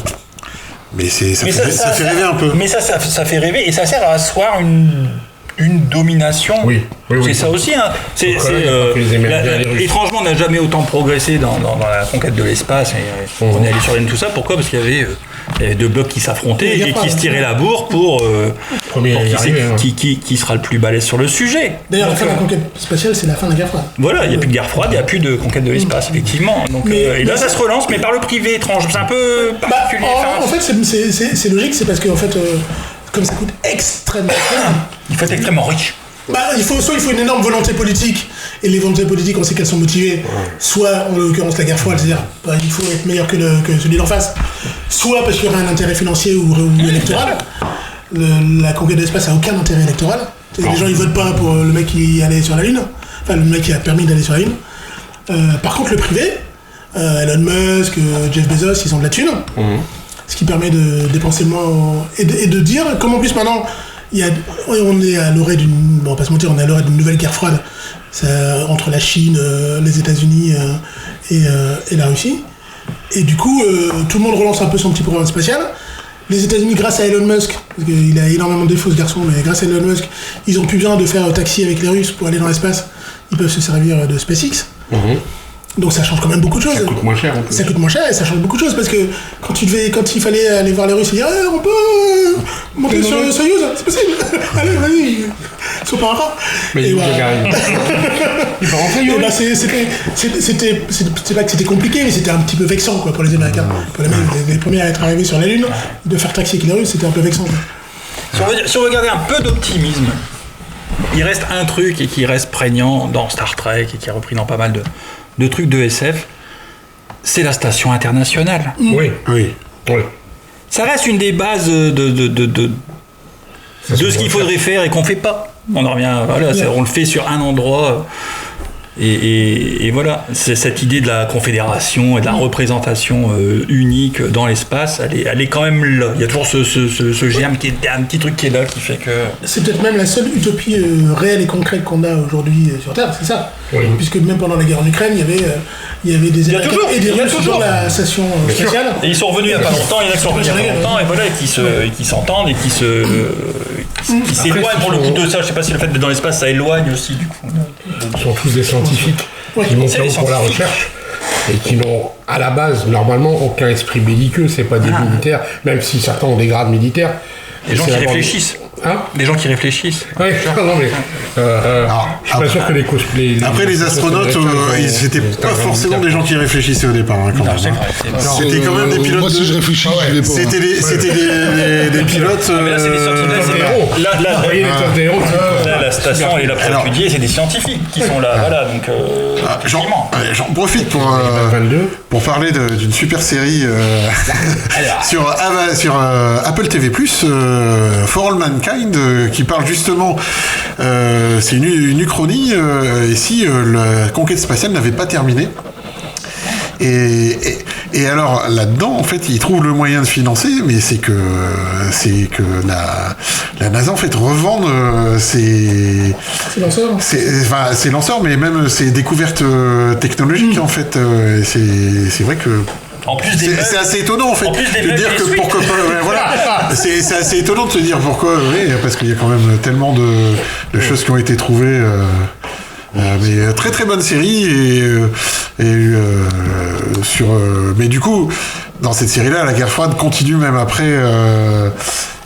Mais ça fait rêver un peu. Mais ça fait rêver et ça sert à asseoir une domination. Oui. C'est ça aussi. Hein. Étrangement, on n'a jamais autant progressé dans la conquête de l'espace. Et on est allé sur la Lune, tout ça. Pourquoi? Parce qu'il y avait deux blocs qui s'affrontaient et qui se tiraient la bourre pour qui sera le plus balèze sur le sujet. D'ailleurs, la fin de la conquête spatiale, c'est la fin de la guerre froide. Voilà, il n'y a plus de guerre froide, il n'y a plus de conquête de l'espace, effectivement. Donc, et là, ça se relance, mais par le privé étrange. C'est un peu particulier. En fait, c'est logique, c'est parce que, en fait, comme ça coûte extrêmement cher. Il faut être extrêmement riche. Il faut une énorme volonté politique, et les volontés politiques, on sait qu'elles sont motivées, soit en l'occurrence la guerre froide, c'est-à-dire il faut être meilleur que celui d'en face, soit parce qu'il y aura un intérêt financier ou électoral. La conquête de l'espace n'a aucun intérêt électoral. Les gens ils votent pas pour le mec qui allait sur la Lune, enfin le mec qui a permis d'aller sur la Lune. Par contre le privé, Elon Musk, Jeff Bezos, ils ont de la thune, ce qui permet de dépenser moins et de dire, comme en plus maintenant on est à l'orée d'une, bon, on va pas se mentir, on est à l'orée d'une nouvelle guerre froide entre la Chine, les États-Unis et la Russie. Et du coup, tout le monde relance un peu son petit programme spatial. Les États-Unis, grâce à Elon Musk, parce qu'il a énormément de défauts ce garçon, mais grâce à Elon Musk, ils ont plus besoin de faire taxi avec les Russes pour aller dans l'espace. Ils peuvent se servir de SpaceX. Donc ça change quand même beaucoup de choses. Ça coûte moins cher en plus. Ça coûte moins cher et ça change beaucoup de choses parce que quand il fallait aller voir les Russes et dire on peut monter sur le Soyouz, c'est possible. Allez, vas-y. Sauf pas encore. Mais il va rentrer. C'était pas que c'était compliqué, mais c'était un petit peu vexant quoi pour les Américains. Pour les premiers à être arrivés sur la Lune, de faire taxi avec les Russes, c'était un peu vexant. Si on veut garder un peu d'optimisme, il reste un truc et qui reste prégnant dans Star Trek et qui est repris dans pas mal de trucs de SF, c'est la station internationale. Oui. Ça reste une des bases de ce qu'il faudrait faire et qu'on fait pas. On en revient, on le fait sur un endroit. Et voilà, c'est cette idée de la confédération et de la représentation unique dans l'espace, elle est quand même là. Il y a toujours ce germe qui est un petit truc qui est là, qui fait que... C'est peut-être même la seule utopie réelle et concrète qu'on a aujourd'hui sur Terre, c'est ça. Puisque même pendant la guerre en Ukraine, il y avait des Américains et des Russes sur la station spatiale. Et ils sont revenus il n'y a pas longtemps, il y en a qui sont revenus il y a pas longtemps, et voilà, qui s'entendent et qui s'éloignent pour le coup de ça. Je sais pas si le fait d'être dans l'espace, ça éloigne aussi du coup. Ils sont tous des scientifiques qui vont pour la recherche et qui n'ont à la base normalement aucun esprit belliqueux, c'est pas des militaires, même si certains ont des grades militaires. Des gens qui réfléchissent. Des gens qui réfléchissent. Oui, non mais je suis pas sûr que les après les astronautes, c'était pas forcément des gens qui réfléchissaient au départ. C'était quand même des pilotes. Moi, si je réfléchis, je vais pas. C'était des pilotes. Mais là, c'est des sentinelles. Là, l'adaptation, elle est là pour étudier, c'est des scientifiques qui sont là, voilà, donc... J'en profite pour parler d'une super série sur Apple TV+, For All Mankind, qui parle justement, c'est une uchronie, et si la conquête spatiale n'avait pas terminé. Et alors là-dedans, en fait, ils trouvent le moyen de financer, mais c'est que la NASA en fait revend ses lanceurs, mais même ses découvertes technologiques en fait. C'est vrai que. En plus c'est assez étonnant en fait de dire que pourquoi pas. Voilà, c'est assez étonnant de se dire pourquoi. Oui, parce qu'il y a quand même tellement de choses qui ont été trouvées. Mais très très bonne série mais du coup dans cette série là la guerre froide continue même après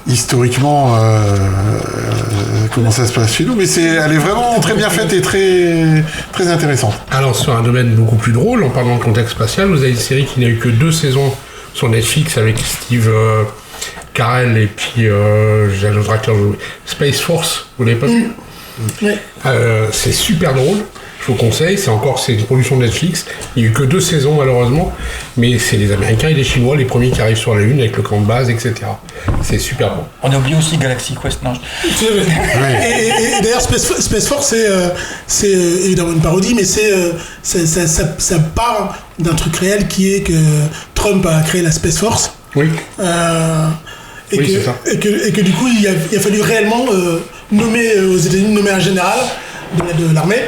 historiquement comment ça se passe chez nous, mais elle est vraiment très bien faite et très très intéressante. Alors sur un domaine beaucoup plus drôle, en parlant de contexte spatial, vous avez une série qui n'a eu que 2 saisons sur Netflix avec Steve Carell et puis j'ai un autre acteur, Space Force, vous l'avez pas vu? Ouais. C'est super drôle, je vous conseille, c'est une production de Netflix, il n'y a eu que 2 saisons malheureusement, mais c'est les Américains et les Chinois les premiers qui arrivent sur la Lune avec le camp de base, etc. C'est super bon. On a oublié aussi Galaxy Quest, non et d'ailleurs Space Force c'est évidemment une parodie, mais ça part d'un truc réel qui est que Trump a créé la Space Force. Oui. Et que du coup il a fallu réellement nommer aux États-Unis un général de l'armée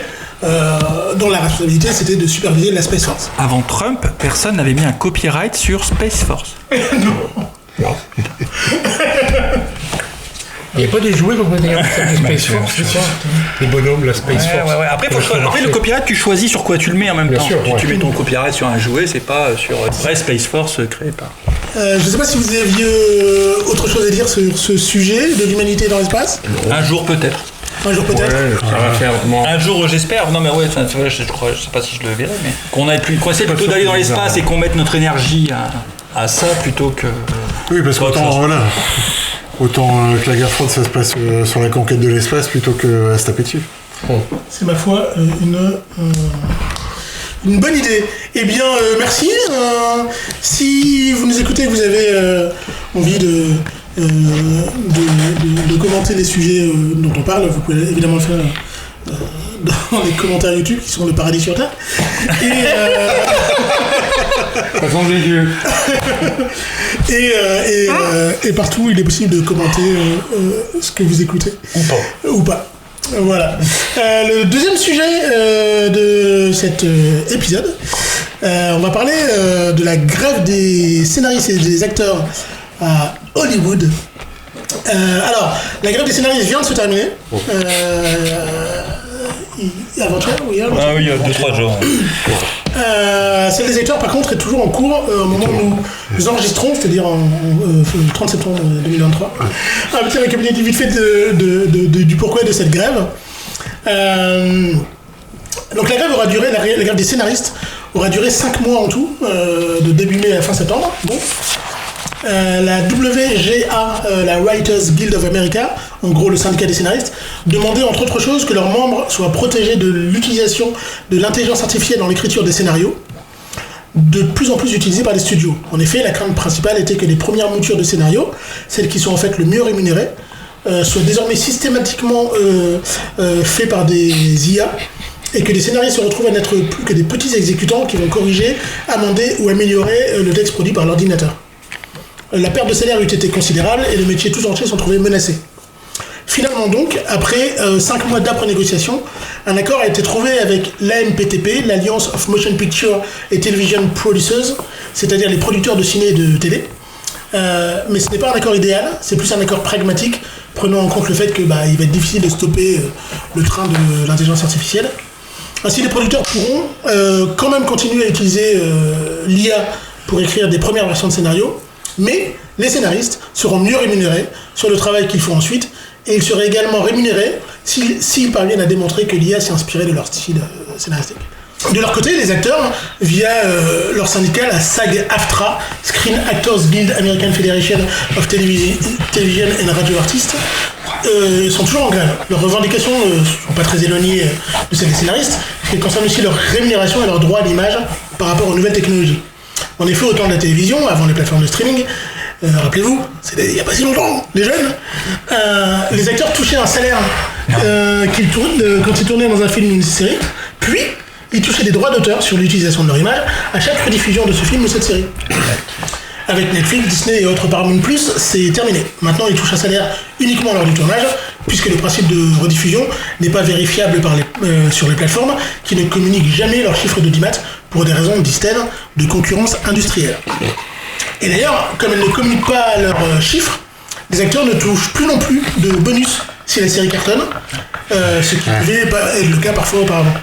dont la responsabilité c'était de superviser la Space Force. Avant Trump, personne n'avait mis un copyright sur Space Force. Non. Il n'y a pas des jouets qu'on peut dire Space Force, c'est ça? Les bonhommes, la Space Force. Ouais. Après, le copyright, tu choisis sur quoi tu le mets en même temps. Sûr, tu mets ton copyright sur un jouet, c'est pas sur vrai Space Force créé par... je sais pas si vous aviez autre chose à dire sur ce sujet de l'humanité dans l'espace. Un jour peut-être. Un jour peut-être. Un jour j'espère. Non mais ouais, je sais pas si je le verrai, mais qu'on essaie plutôt d'aller dans l'espace et qu'on mette notre énergie à ça plutôt que... Oui, parce autant que la guerre froide ça se passe sur la conquête de l'espace plutôt que à se taper dessus. C'est ma foi une bonne idée. Eh bien, merci. Si vous nous écoutez et que vous avez envie de commenter les sujets dont on parle, vous pouvez évidemment le faire dans les commentaires YouTube qui sont le paradis sur Terre. Et partout, il est possible de commenter ce que vous écoutez. Ou pas. Voilà. Le deuxième sujet de cet épisode, on va parler de la grève des scénaristes et des acteurs à Hollywood. Alors, la grève des scénaristes vient de se terminer. Avant-hier ou hier? Ah oui, il y a 2-3 jours. Celle des acteurs, par contre, est toujours en cours au moment où nous enregistrons, c'est-à-dire le 30 septembre 2023. Avec un récapitulatif vite fait du pourquoi de cette grève. Donc la grève aura duré, la grève des scénaristes aura duré 5 mois en tout, de début mai à fin septembre. Bon. La WGA, la Writers Guild of America, en gros le syndicat des scénaristes, demandait entre autres choses que leurs membres soient protégés de l'utilisation de l'intelligence artificielle dans l'écriture des scénarios, de plus en plus utilisée par les studios. En effet, la crainte principale était que les premières moutures de scénarios, celles qui sont en fait le mieux rémunérées, soient désormais systématiquement faites par des IA, et que les scénaristes se retrouvent à n'être plus que des petits exécutants qui vont corriger, amender ou améliorer le texte produit par l'ordinateur. La perte de salaire eût été considérable et le métier tout entier s'en trouvait menacé. Finalement donc, après 5 mois d'âpres négociations, un accord a été trouvé avec l'AMPTP, l'Alliance of Motion Picture and Television Producers, c'est-à-dire les producteurs de ciné et de télé. Mais ce n'est pas un accord idéal, c'est plus un accord pragmatique, prenant en compte le fait que il va être difficile de stopper le train de l'intelligence artificielle. Ainsi, les producteurs pourront quand même continuer à utiliser l'IA pour écrire des premières versions de scénarios, mais les scénaristes seront mieux rémunérés sur le travail qu'ils font ensuite, et ils seraient également rémunérés s'ils parviennent à démontrer que l'IA s'est inspirée de leur style scénaristique. De leur côté, les acteurs, via leur syndicat, la SAG-AFTRA, Screen Actors Guild American Federation of Television and Radio Artists, sont toujours en grève. Leurs revendications ne sont pas très éloignées de celles des scénaristes, qui concernent aussi leur rémunération et leur droit à l'image par rapport aux nouvelles technologies. En effet, au temps de la télévision, avant les plateformes de streaming, rappelez-vous, c'était il n'y a pas si longtemps, les jeunes, les acteurs touchaient un salaire quand ils tournaient dans un film ou une série, puis ils touchaient des droits d'auteur sur l'utilisation de leur image à chaque rediffusion de ce film ou cette série. Avec Netflix, Disney et autres Paramount+, c'est terminé. Maintenant, ils touchent un salaire uniquement lors du tournage, puisque le principe de rediffusion n'est pas vérifiable sur les plateformes, qui ne communiquent jamais leurs chiffres d'audimat pour des raisons, disent-elles, de concurrence industrielle. Et d'ailleurs, comme elles ne communiquent pas leurs chiffres, les acteurs ne touchent plus non plus de bonus si la série cartonne, ce qui pouvait être le cas parfois auparavant.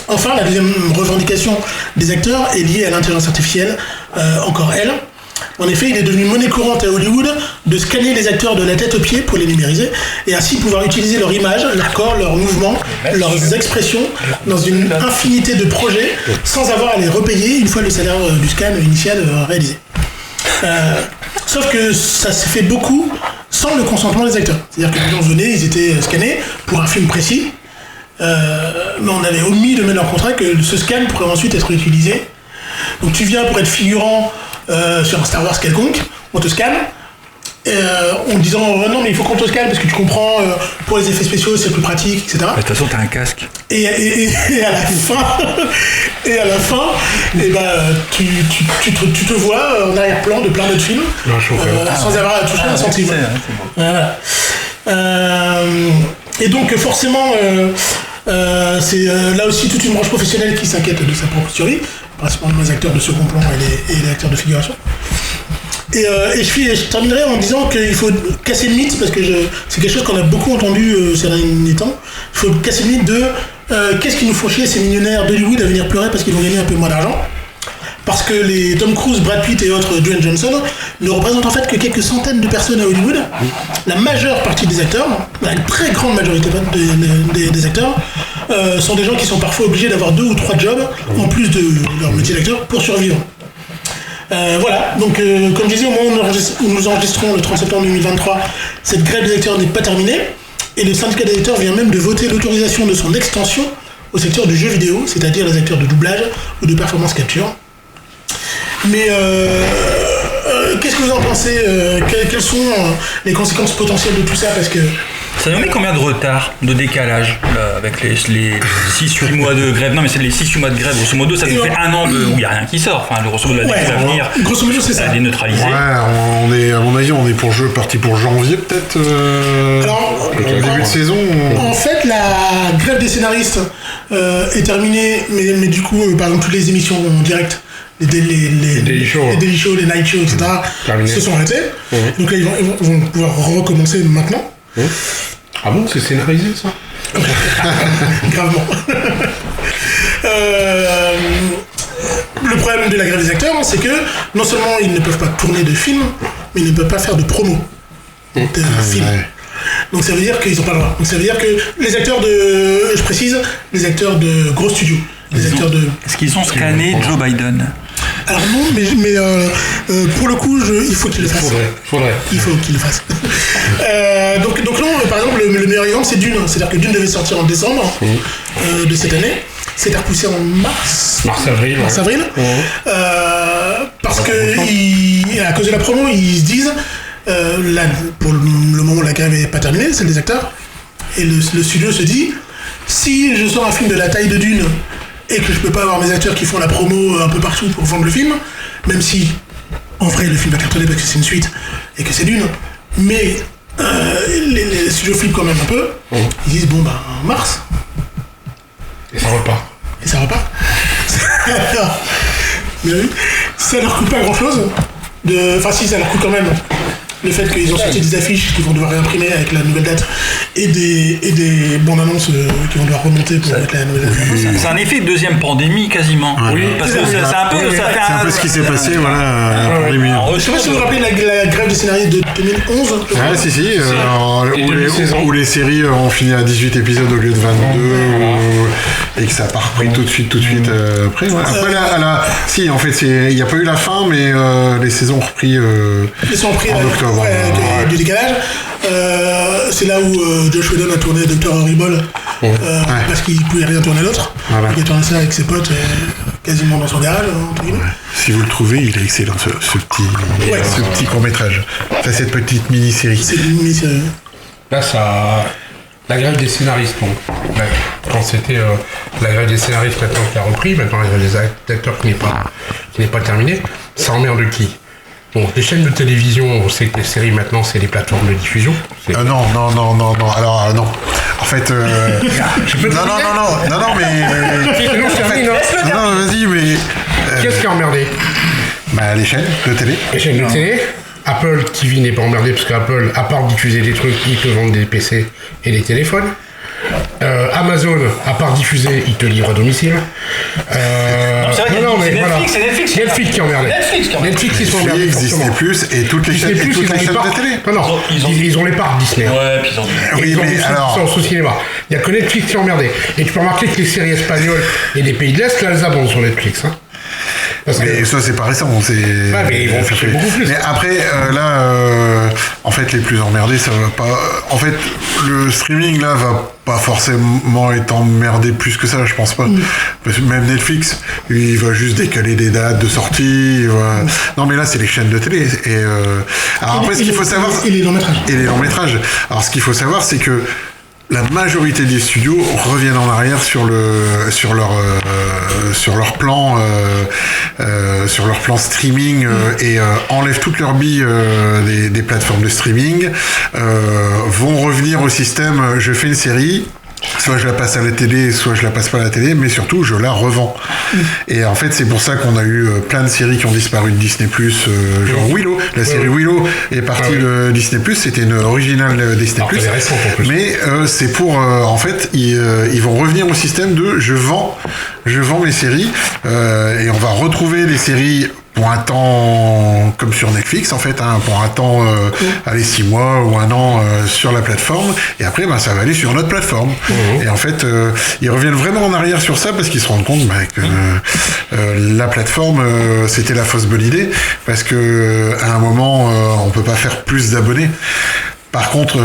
Enfin, la deuxième revendication des acteurs est liée à l'intelligence artificielle, encore elle. En effet, il est devenu monnaie courante à Hollywood de scanner les acteurs de la tête aux pieds pour les numériser et ainsi pouvoir utiliser leur image, leur corps, leurs mouvements, leurs expressions dans une infinité de projets sans avoir à les repayer une fois le salaire du scan initial réalisé. Sauf que ça s'est fait beaucoup sans le consentement des acteurs. C'est-à-dire que les gens venaient, ils étaient scannés pour un film précis, mais on avait omis de mettre dans le contrat que ce scan pourrait ensuite être utilisé. Donc tu viens pour être figurant sur un Star Wars quelconque, on te scanne, en disant non mais il faut qu'on te scanne parce que tu comprends, pour les effets spéciaux c'est plus pratique, etc. De toute façon t'as un casque. Et à la fin, tu te vois en arrière-plan de plein d'autres films, sans avoir à toucher un centime. Voilà. Et donc forcément, c'est là aussi toute une branche professionnelle qui s'inquiète de sa propre survie, principalement les acteurs de second plan et les acteurs de figuration. Et je terminerai en disant qu'il faut casser le mythe, parce que c'est quelque chose qu'on a beaucoup entendu ces derniers temps. Il faut casser le mythe de qu'est-ce qui nous font chier ces millionnaires d'Hollywood à venir pleurer parce qu'ils vont gagner un peu moins d'argent. Parce que les Tom Cruise, Brad Pitt et autres Dwayne Johnson ne représentent en fait que quelques centaines de personnes à Hollywood. La majeure partie des acteurs, la très grande majorité des acteurs, sont des gens qui sont parfois obligés d'avoir 2 ou 3 jobs en plus de leur métier d'acteur pour survivre. Voilà, donc comme je disais, au moment où nous enregistrons le 30 septembre 2023, cette grève des acteurs n'est pas terminée, et le syndicat des acteurs vient même de voter l'autorisation de son extension au secteur du jeu vidéo, c'est-à-dire les acteurs de doublage ou de performance capture. Mais qu'est-ce que vous en pensez, quelles sont les conséquences potentielles de tout ça, parce que ça nous met combien de retard, de décalage là, avec les 6-8 mois de grève? Non mais c'est les 6-8 mois de grève, grosso modo ça nous fait 1 an où il n'y a rien qui sort, enfin grosso modo la décade à venir, grosso modo c'est ça, déneutraliser. Ouais, on est, à mon avis on est parti pour janvier peut-être, alors, début de saison. En fait la grève des scénaristes est terminée, mais du coup par exemple toutes les émissions en direct, les Daily Show, les Night Show, etc. se sont arrêtés. Donc là ils vont pouvoir recommencer maintenant. Ah bon, c'est scénarisé ça? Gravement. Le problème de la grève des acteurs, c'est que non seulement ils ne peuvent pas tourner de films, mais ils ne peuvent pas faire de promo de films. Donc ça veut dire qu'ils n'ont pas le droit. Donc ça veut dire que les acteurs je précise, les acteurs de gros studios, est-ce qu'ils ont scanné Joe Biden? Alors non, mais pour le coup, il faut qu'il le fasse. Faudrait. Il faut qu'il le fasse. Donc non, par exemple, le meilleur exemple, c'est Dune. C'est-à-dire que Dune devait sortir en décembre de cette année. C'était repoussé en mars-avril. Parce que, à cause de la promo, ils se disent, là, pour le moment, la grève n'est pas terminée, celle des acteurs. Et le studio se dit, si je sors un film de la taille de Dune, et que je peux pas avoir mes acteurs qui font la promo un peu partout pour vendre le film, même si en vrai le film va cartonner parce que c'est une suite et que c'est Dune, mais les studios flippent quand même un peu, ils disent bon bah en mars. Et ça repart. Mais oui, ça leur coûte pas grand chose, enfin si ça leur coûte quand même. Le fait qu'ils ont sorti des affiches qu'ils vont devoir réimprimer avec la nouvelle date et des bandes annonces qui vont devoir remonter pour mettre la nouvelle date. C'est un effet de deuxième pandémie quasiment. Oui, parce que c'est un peu ce qui s'est passé, voilà, la pandémie. Je sais pas si vous vous rappelez la grève des scénaristes de 2011. Ouais, si, où les séries ont fini à 18 épisodes au lieu de 22, et que ça n'a pas repris tout de suite après. Ouais. Après, si, en fait, il n'y a pas eu la fin, mais les saisons ont repris en octobre. Du décalage. C'est là où Josh Whedon a tourné Dr. Horrible parce qu'il pouvait rien tourner d'autre. Voilà. Il a tourné ça avec ses potes quasiment dans son garage, entre guillemets. Si vous le trouvez, il est excellent ce petit court-métrage. Enfin, cette petite mini-série. C'est une mini-série. Là, ça... La grève des scénaristes, donc. Quand c'était la grève des scénaristes maintenant qui a repris, maintenant la grève des acteurs qui n'est pas terminée, ça emmerde qui? Bon, les chaînes de télévision, on sait que les séries maintenant, c'est les plateformes de diffusion. Non. Alors, non. En fait, non, mais... Non, vas-y, mais... Qu'est-ce qui a emmerdé? Bah, les chaînes de télé. Les chaînes de télé. Apple TV n'est pas emmerdé parce qu'Apple, à part diffuser des trucs, ils te vendent des PC et des téléphones. Amazon, à part diffuser, ils te livrent à domicile. C'est Netflix qui est emmerdé. Netflix qui sont emmerdés. Disney+, et toutes les chaînes de télé. Non, ils ont les parts Disney. Ouais, puis ils ont au cinéma. Il n'y a que Netflix qui est emmerdé. Et tu peux remarquer que les séries espagnoles et des pays de l'Est, là, elles abondent sur Netflix. Hein. Mais ça, c'est pas récent. Mais ils vont chercher beaucoup plus. Mais après, en fait, les plus emmerdés, ça va pas... En fait, le streaming, là, va pas forcément être emmerdé plus que ça, je pense pas. Parce que même Netflix, il va juste décaler des dates de sortie. Non, mais là, c'est les chaînes de télé. Alors après, ce qu'il faut savoir... Et les longs métrages. Et les longs métrages. Alors, ce qu'il faut savoir, c'est que la majorité des studios reviennent en arrière sur leur plan streaming et enlèvent toutes leurs billes des plateformes de streaming, vont revenir au système je fais une série, soit je la passe à la télé, soit je la passe pas à la télé, mais surtout je la revends. Et en fait, c'est pour ça qu'on a eu plein de séries qui ont disparu de Disney+, genre Willow. La série Willow est partie de Disney+, c'était une originale Disney+. Mais c'est pour... en fait, ils vont revenir au système de je vends mes séries, et on va retrouver les séries pour un temps comme sur Netflix en fait, pour un temps, 6 mois ou un an sur la plateforme, et après ça va aller sur notre plateforme. Et en fait, ils reviennent vraiment en arrière sur ça parce qu'ils se rendent compte que la plateforme c'était la fausse bonne idée, parce que à un moment on peut pas faire plus d'abonnés. Par contre,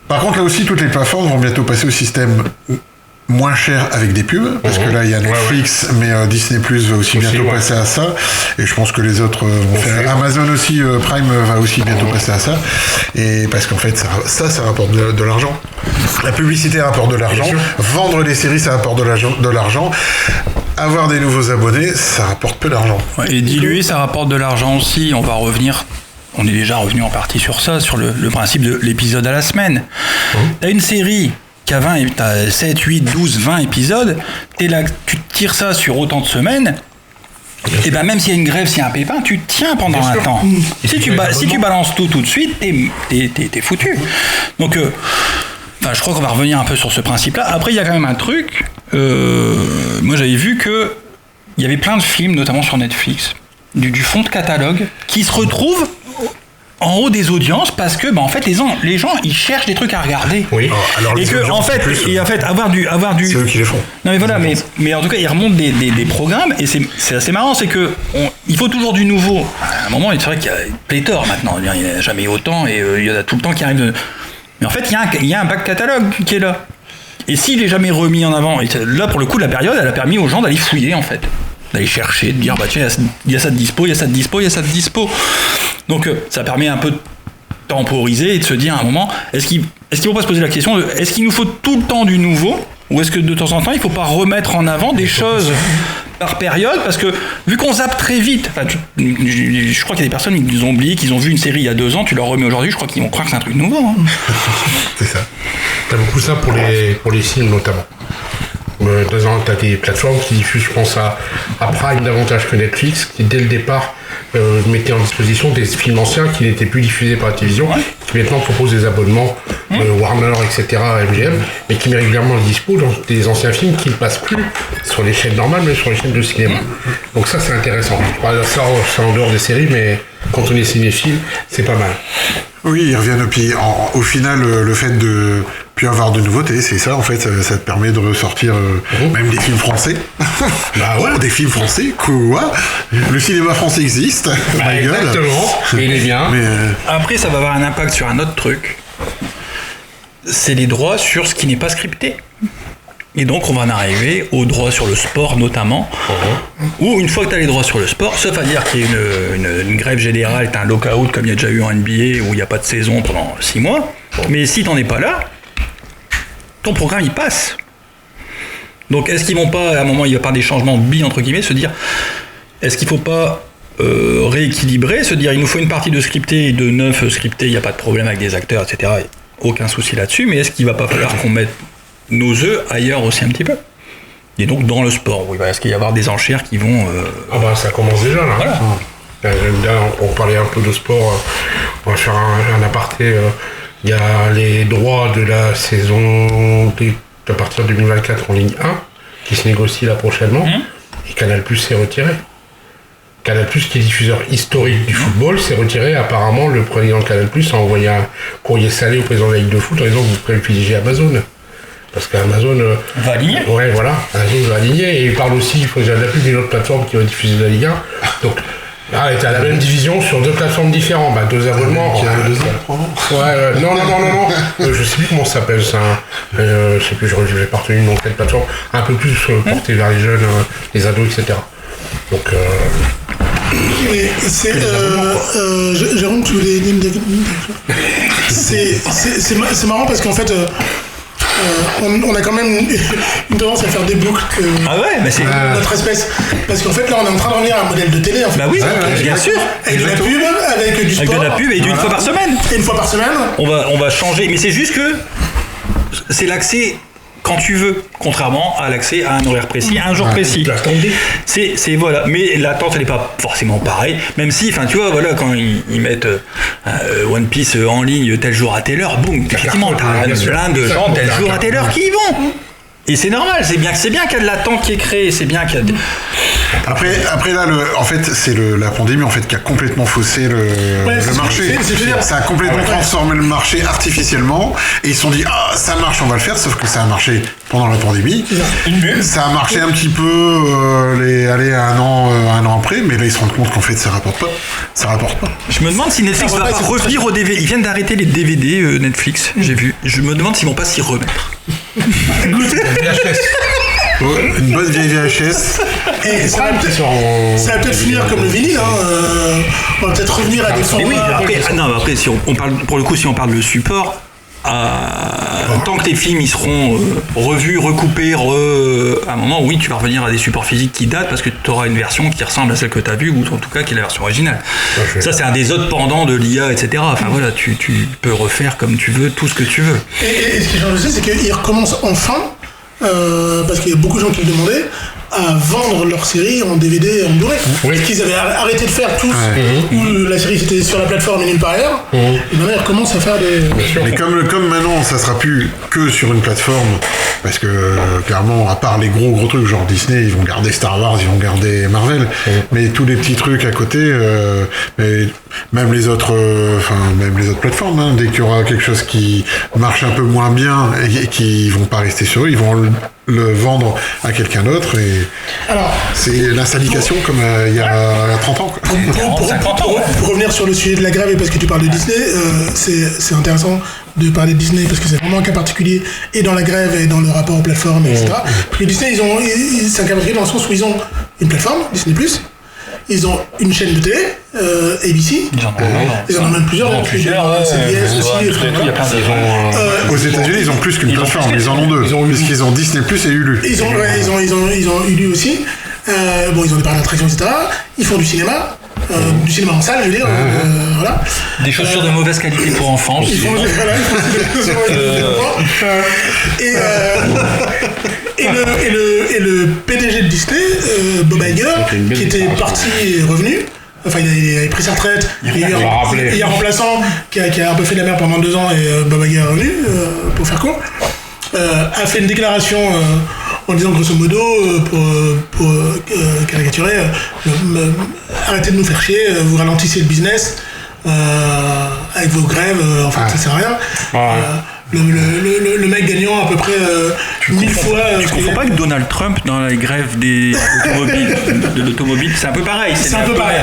là aussi, toutes les plateformes vont bientôt passer au système moins cher avec des pubs, parce que là il y a Netflix, mais Disney Plus va aussi bientôt passer à ça, et je pense que les autres vont faire. Amazon aussi, Prime va aussi bientôt passer à ça, et parce qu'en fait ça rapporte de l'argent. La publicité rapporte de l'argent, vendre des séries ça rapporte de l'argent, avoir des nouveaux abonnés ça rapporte peu d'argent. Et diluer ça rapporte de l'argent aussi. On est déjà revenu en partie sur ça, sur le principe de l'épisode à la semaine. T'as une série qui a 7, 8, 12, 20 épisodes, tu tires ça sur autant de semaines, et ben même s'il y a une grève, s'il y a un pépin, tu tiens pendant un temps. Et si tu balances tout de suite, t'es foutu. Donc, je crois qu'on va revenir un peu sur ce principe-là. Après, il y a quand même un truc, moi j'avais vu que il y avait plein de films, notamment sur Netflix, du fond de catalogue, qui se retrouvent en haut des audiences parce que en fait les gens ils cherchent des trucs à regarder. Oui. Alors, et que en fait avoir du c'est eux qui les font. Non mais voilà, mais en tout cas ils remontent des programmes, et c'est assez marrant, c'est que il faut toujours du nouveau. À un moment c'est vrai qu'il y a pléthore maintenant, il n'y en a jamais autant, et il y en a tout le temps qui arrive mais en fait il y a un back catalogue qui est là, et s'il est jamais remis en avant, et là pour le coup la période elle a permis aux gens d'aller fouiller, en fait, d'aller chercher, de dire tiens il y a ça de dispo, il y a ça de dispo, il y a ça de dispo. Donc ça permet un peu de temporiser et de se dire à un moment, est-ce qu'il ne faut pas se poser la question de est-ce qu'il nous faut tout le temps du nouveau, ou est-ce que de temps en temps il ne faut pas remettre en avant des choses par période, parce que vu qu'on zappe très vite, je crois qu'il y a des personnes qui ont oublié qu'ils ont vu une série il y a 2 ans, tu leur remets aujourd'hui, je crois qu'ils vont croire que c'est un truc nouveau. C'est ça. T'as beaucoup ça pour les films notamment. T'as des plateformes qui diffusent, je pense à Prime davantage que Netflix, qui dès le départ mettaient en disposition des films anciens qui n'étaient plus diffusés par la télévision, qui maintenant proposent des abonnements Warner, etc., MGM, mais qui met régulièrement le dispo dans des anciens films qui ne passent plus sur les chaînes normales, mais sur les chaînes de cinéma. Donc ça, c'est intéressant. Ça, c'est en dehors des séries, mais quand on est cinéphile, c'est pas mal. Oui, ils reviennent, puis au final, le fait de puis avoir de nouveautés, c'est ça en fait, ça te permet de ressortir même des films français. Bah ouais, des films français, quoi. Le cinéma français existe. Bah, exactement, il est bien. Mais Après, ça va avoir un impact sur un autre truc. C'est les droits sur ce qui n'est pas scripté. Et donc on va en arriver aux droits sur le sport notamment, où une fois que tu as les droits sur le sport, sauf à dire qu'il y a une grève générale, tu as un lockout comme il y a déjà eu en NBA où il n'y a pas de saison pendant 6 mois, mais si tu n'en es pas là, ton programme il passe. Donc est-ce qu'ils vont pas, à un moment il va y avoir des changements entre guillemets, se dire est-ce qu'il ne faut pas rééquilibrer, se dire il nous faut une partie de scripté et de 9 scripté, il n'y a pas de problème avec des acteurs, etc. Aucun souci là-dessus, mais est-ce qu'il ne va pas falloir qu'on mette nos œufs ailleurs aussi un petit peu? Et donc dans le sport, oui, est-ce qu'il va y avoir des enchères qui vont... Ah bah ça commence déjà là. Voilà. On parlait un peu de sport, on va faire un aparté. Il y a les droits de la saison à partir de 2024 en Ligue 1 qui se négocient là prochainement, et Canal+ s'est retiré. Canal+, qui est diffuseur historique du football, s'est retiré. Apparemment, le président de Canal+ a envoyé un courrier salé au président de la Ligue de foot en disant que vous privilégiez Amazon. Parce qu'Amazon va aligner. Ouais, voilà, Amazon va aligner. Et il parle aussi, il faut que j'ai la pub d'une autre plateforme qui va diffuser de la Ligue 1. Donc, là, tu as la même division sur 2 plateformes différentes. 2 abonnements. Ouais, non. Je sais plus comment ça s'appelle, ça. Je sais plus, je n'ai pas retenu le nom de cette plateforme. Un peu plus porté vers les jeunes, les ados, etc. Donc, mais c'est. Jérôme, tu voulais dire c'est marrant parce qu'en fait. On a quand même une tendance à faire des boucles mais c'est notre espèce. Parce qu'en fait, là, on est en train de revenir à un modèle de télé. En fait. Bah oui, bien sûr. Avec de la pub, avec du sport. Avec de la pub et d'une fois par semaine. Et une fois par semaine. On va changer. Mais c'est juste que c'est l'accès quand tu veux, contrairement à l'accès à un horaire précis, à un jour précis. C'est voilà, mais l'attente elle n'est pas forcément pareille, même si, enfin tu vois, voilà, quand ils mettent One Piece en ligne tel jour à telle heure, boum, effectivement, t'as plein de gens tel jour à telle heure qui y vont. Et c'est normal, c'est bien qu'il y a de l'attente qui est créée, c'est bien qu'il y a... Après là, en fait, c'est la pandémie en fait qui a complètement faussé le marché. Ça a complètement transformé le marché artificiellement, et ils se sont dit ça marche, on va le faire, sauf que ça a marché pendant la pandémie. Ça a marché un petit peu un an après, mais là ils se rendent compte qu'en fait ça rapporte pas. Je me demande si Netflix va pas revenir au DVD. Ils viennent d'arrêter les DVD Netflix, j'ai vu. Je me demande s'ils vont pas s'y remettre. Une bonne vieille VHS. Et ça va peut-être finir comme le vinyle. On va peut-être revenir à des formats. Oui, après, si on parle, pour le coup, si on parle de support, tant que tes films ils seront revus, recoupés, à un moment, oui, tu vas revenir à des supports physiques qui datent parce que tu auras une version qui ressemble à celle que tu as vue, ou en tout cas qui est la version originale. Ça, c'est un des autres pendants de l'IA, etc. Enfin voilà, tu peux refaire comme tu veux, tout ce que tu veux. Et ce qui change aussi, c'est qu'ils recommencent enfin, parce qu'il y a beaucoup de gens qui le demandaient, à vendre leur série en DVD et en Blu-ray. Ce qu'ils avaient arrêté de faire tous, où la série c'était sur la plateforme et nulle part ailleurs. Et maintenant ils recommencent à faire des... Mais comme maintenant ça sera plus que sur une plateforme, parce que clairement, à part les gros trucs genre Disney, ils vont garder Star Wars, ils vont garder Marvel, mais tous les petits trucs à côté, mais même les autres plateformes, dès qu'il y aura quelque chose qui marche un peu moins bien et qui vont pas rester sur eux, ils vont le vendre à quelqu'un d'autre, et alors, c'est la syndication comme il y a 30 ans. Pour revenir sur le sujet de la grève, et parce que tu parles de Disney, c'est intéressant de parler de Disney parce que c'est vraiment un cas particulier, et dans la grève et dans le rapport aux plateformes, etc. Parce que Disney, c'est un cas particulier dans le sens où ils ont une plateforme, Disney+, ils ont une chaîne de télé, ABC. Ils en ont même plusieurs. CBS aussi. Aux États-Unis, ils ont plus qu'une plateforme. Ils en ont 2. Puisqu'ils ont Disney+ et Hulu. Ils ont Hulu aussi. Ils ont des parcs d'attractions, etc. Ils font du cinéma. Du cinéma en salle, je veux dire. Voilà. Des chaussures de mauvaise qualité pour enfants. Ils font Et le PDG de Disney, Bob Iger, qui était parti et revenu, enfin il avait pris sa retraite, il y a un remplaçant qui a un peu fait de la merde pendant 2 ans, et Bob Iger est revenu, pour faire court, a fait une déclaration en disant grosso modo, pour caricaturer, arrêtez de nous faire chier, vous ralentissez le business avec vos grèves, en fait ça sert à rien. Le mec gagnant à peu près 1000 fois. Tu comprends pas que Donald Trump dans les grèves de l'automobile, c'est un peu pareil. C'est un peu pareil.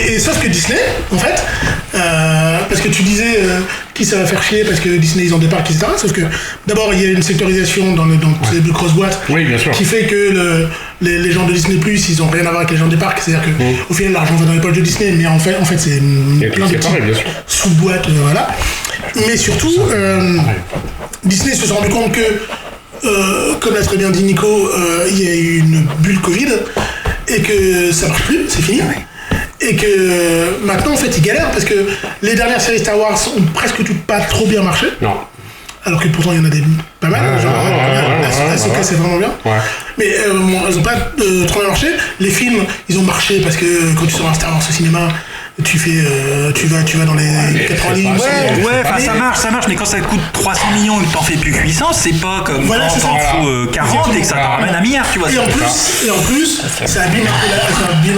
Et sauf que Disney, en fait, parce que tu disais qui ça va faire chier parce que Disney ils ont des parcs, etc. Sauf que d'abord il y a une sectorisation dans ces plus grosses boîtes qui fait que les gens de Disney Plus ils ont rien à voir avec les gens des parcs. C'est-à-dire que au final l'argent va dans les poches de Disney, mais en fait c'est plein de petites sous-boîtes, voilà. Mais surtout, Disney se sont rendu compte que, comme l'a très bien dit Nico, il y a eu une bulle Covid et que ça marche plus, c'est fini. Et que maintenant, en fait, ils galèrent parce que les dernières séries Star Wars ont presque toutes pas trop bien marché. Non. Alors que pourtant, il y en a pas mal. Ahsoka, c'est vraiment bien. Ouais. Mais elles ont pas trop bien marché. Les films, ils ont marché parce que quand tu sors un Star Wars au cinéma, tu vas dans les 90. Ça marche, mais quand ça te coûte 300 millions et que t'en fais plus 800, c'est pas comme quand t'en fous 40 et que ça t'en ramène un milliard, tu vois. Et en plus, ça abîme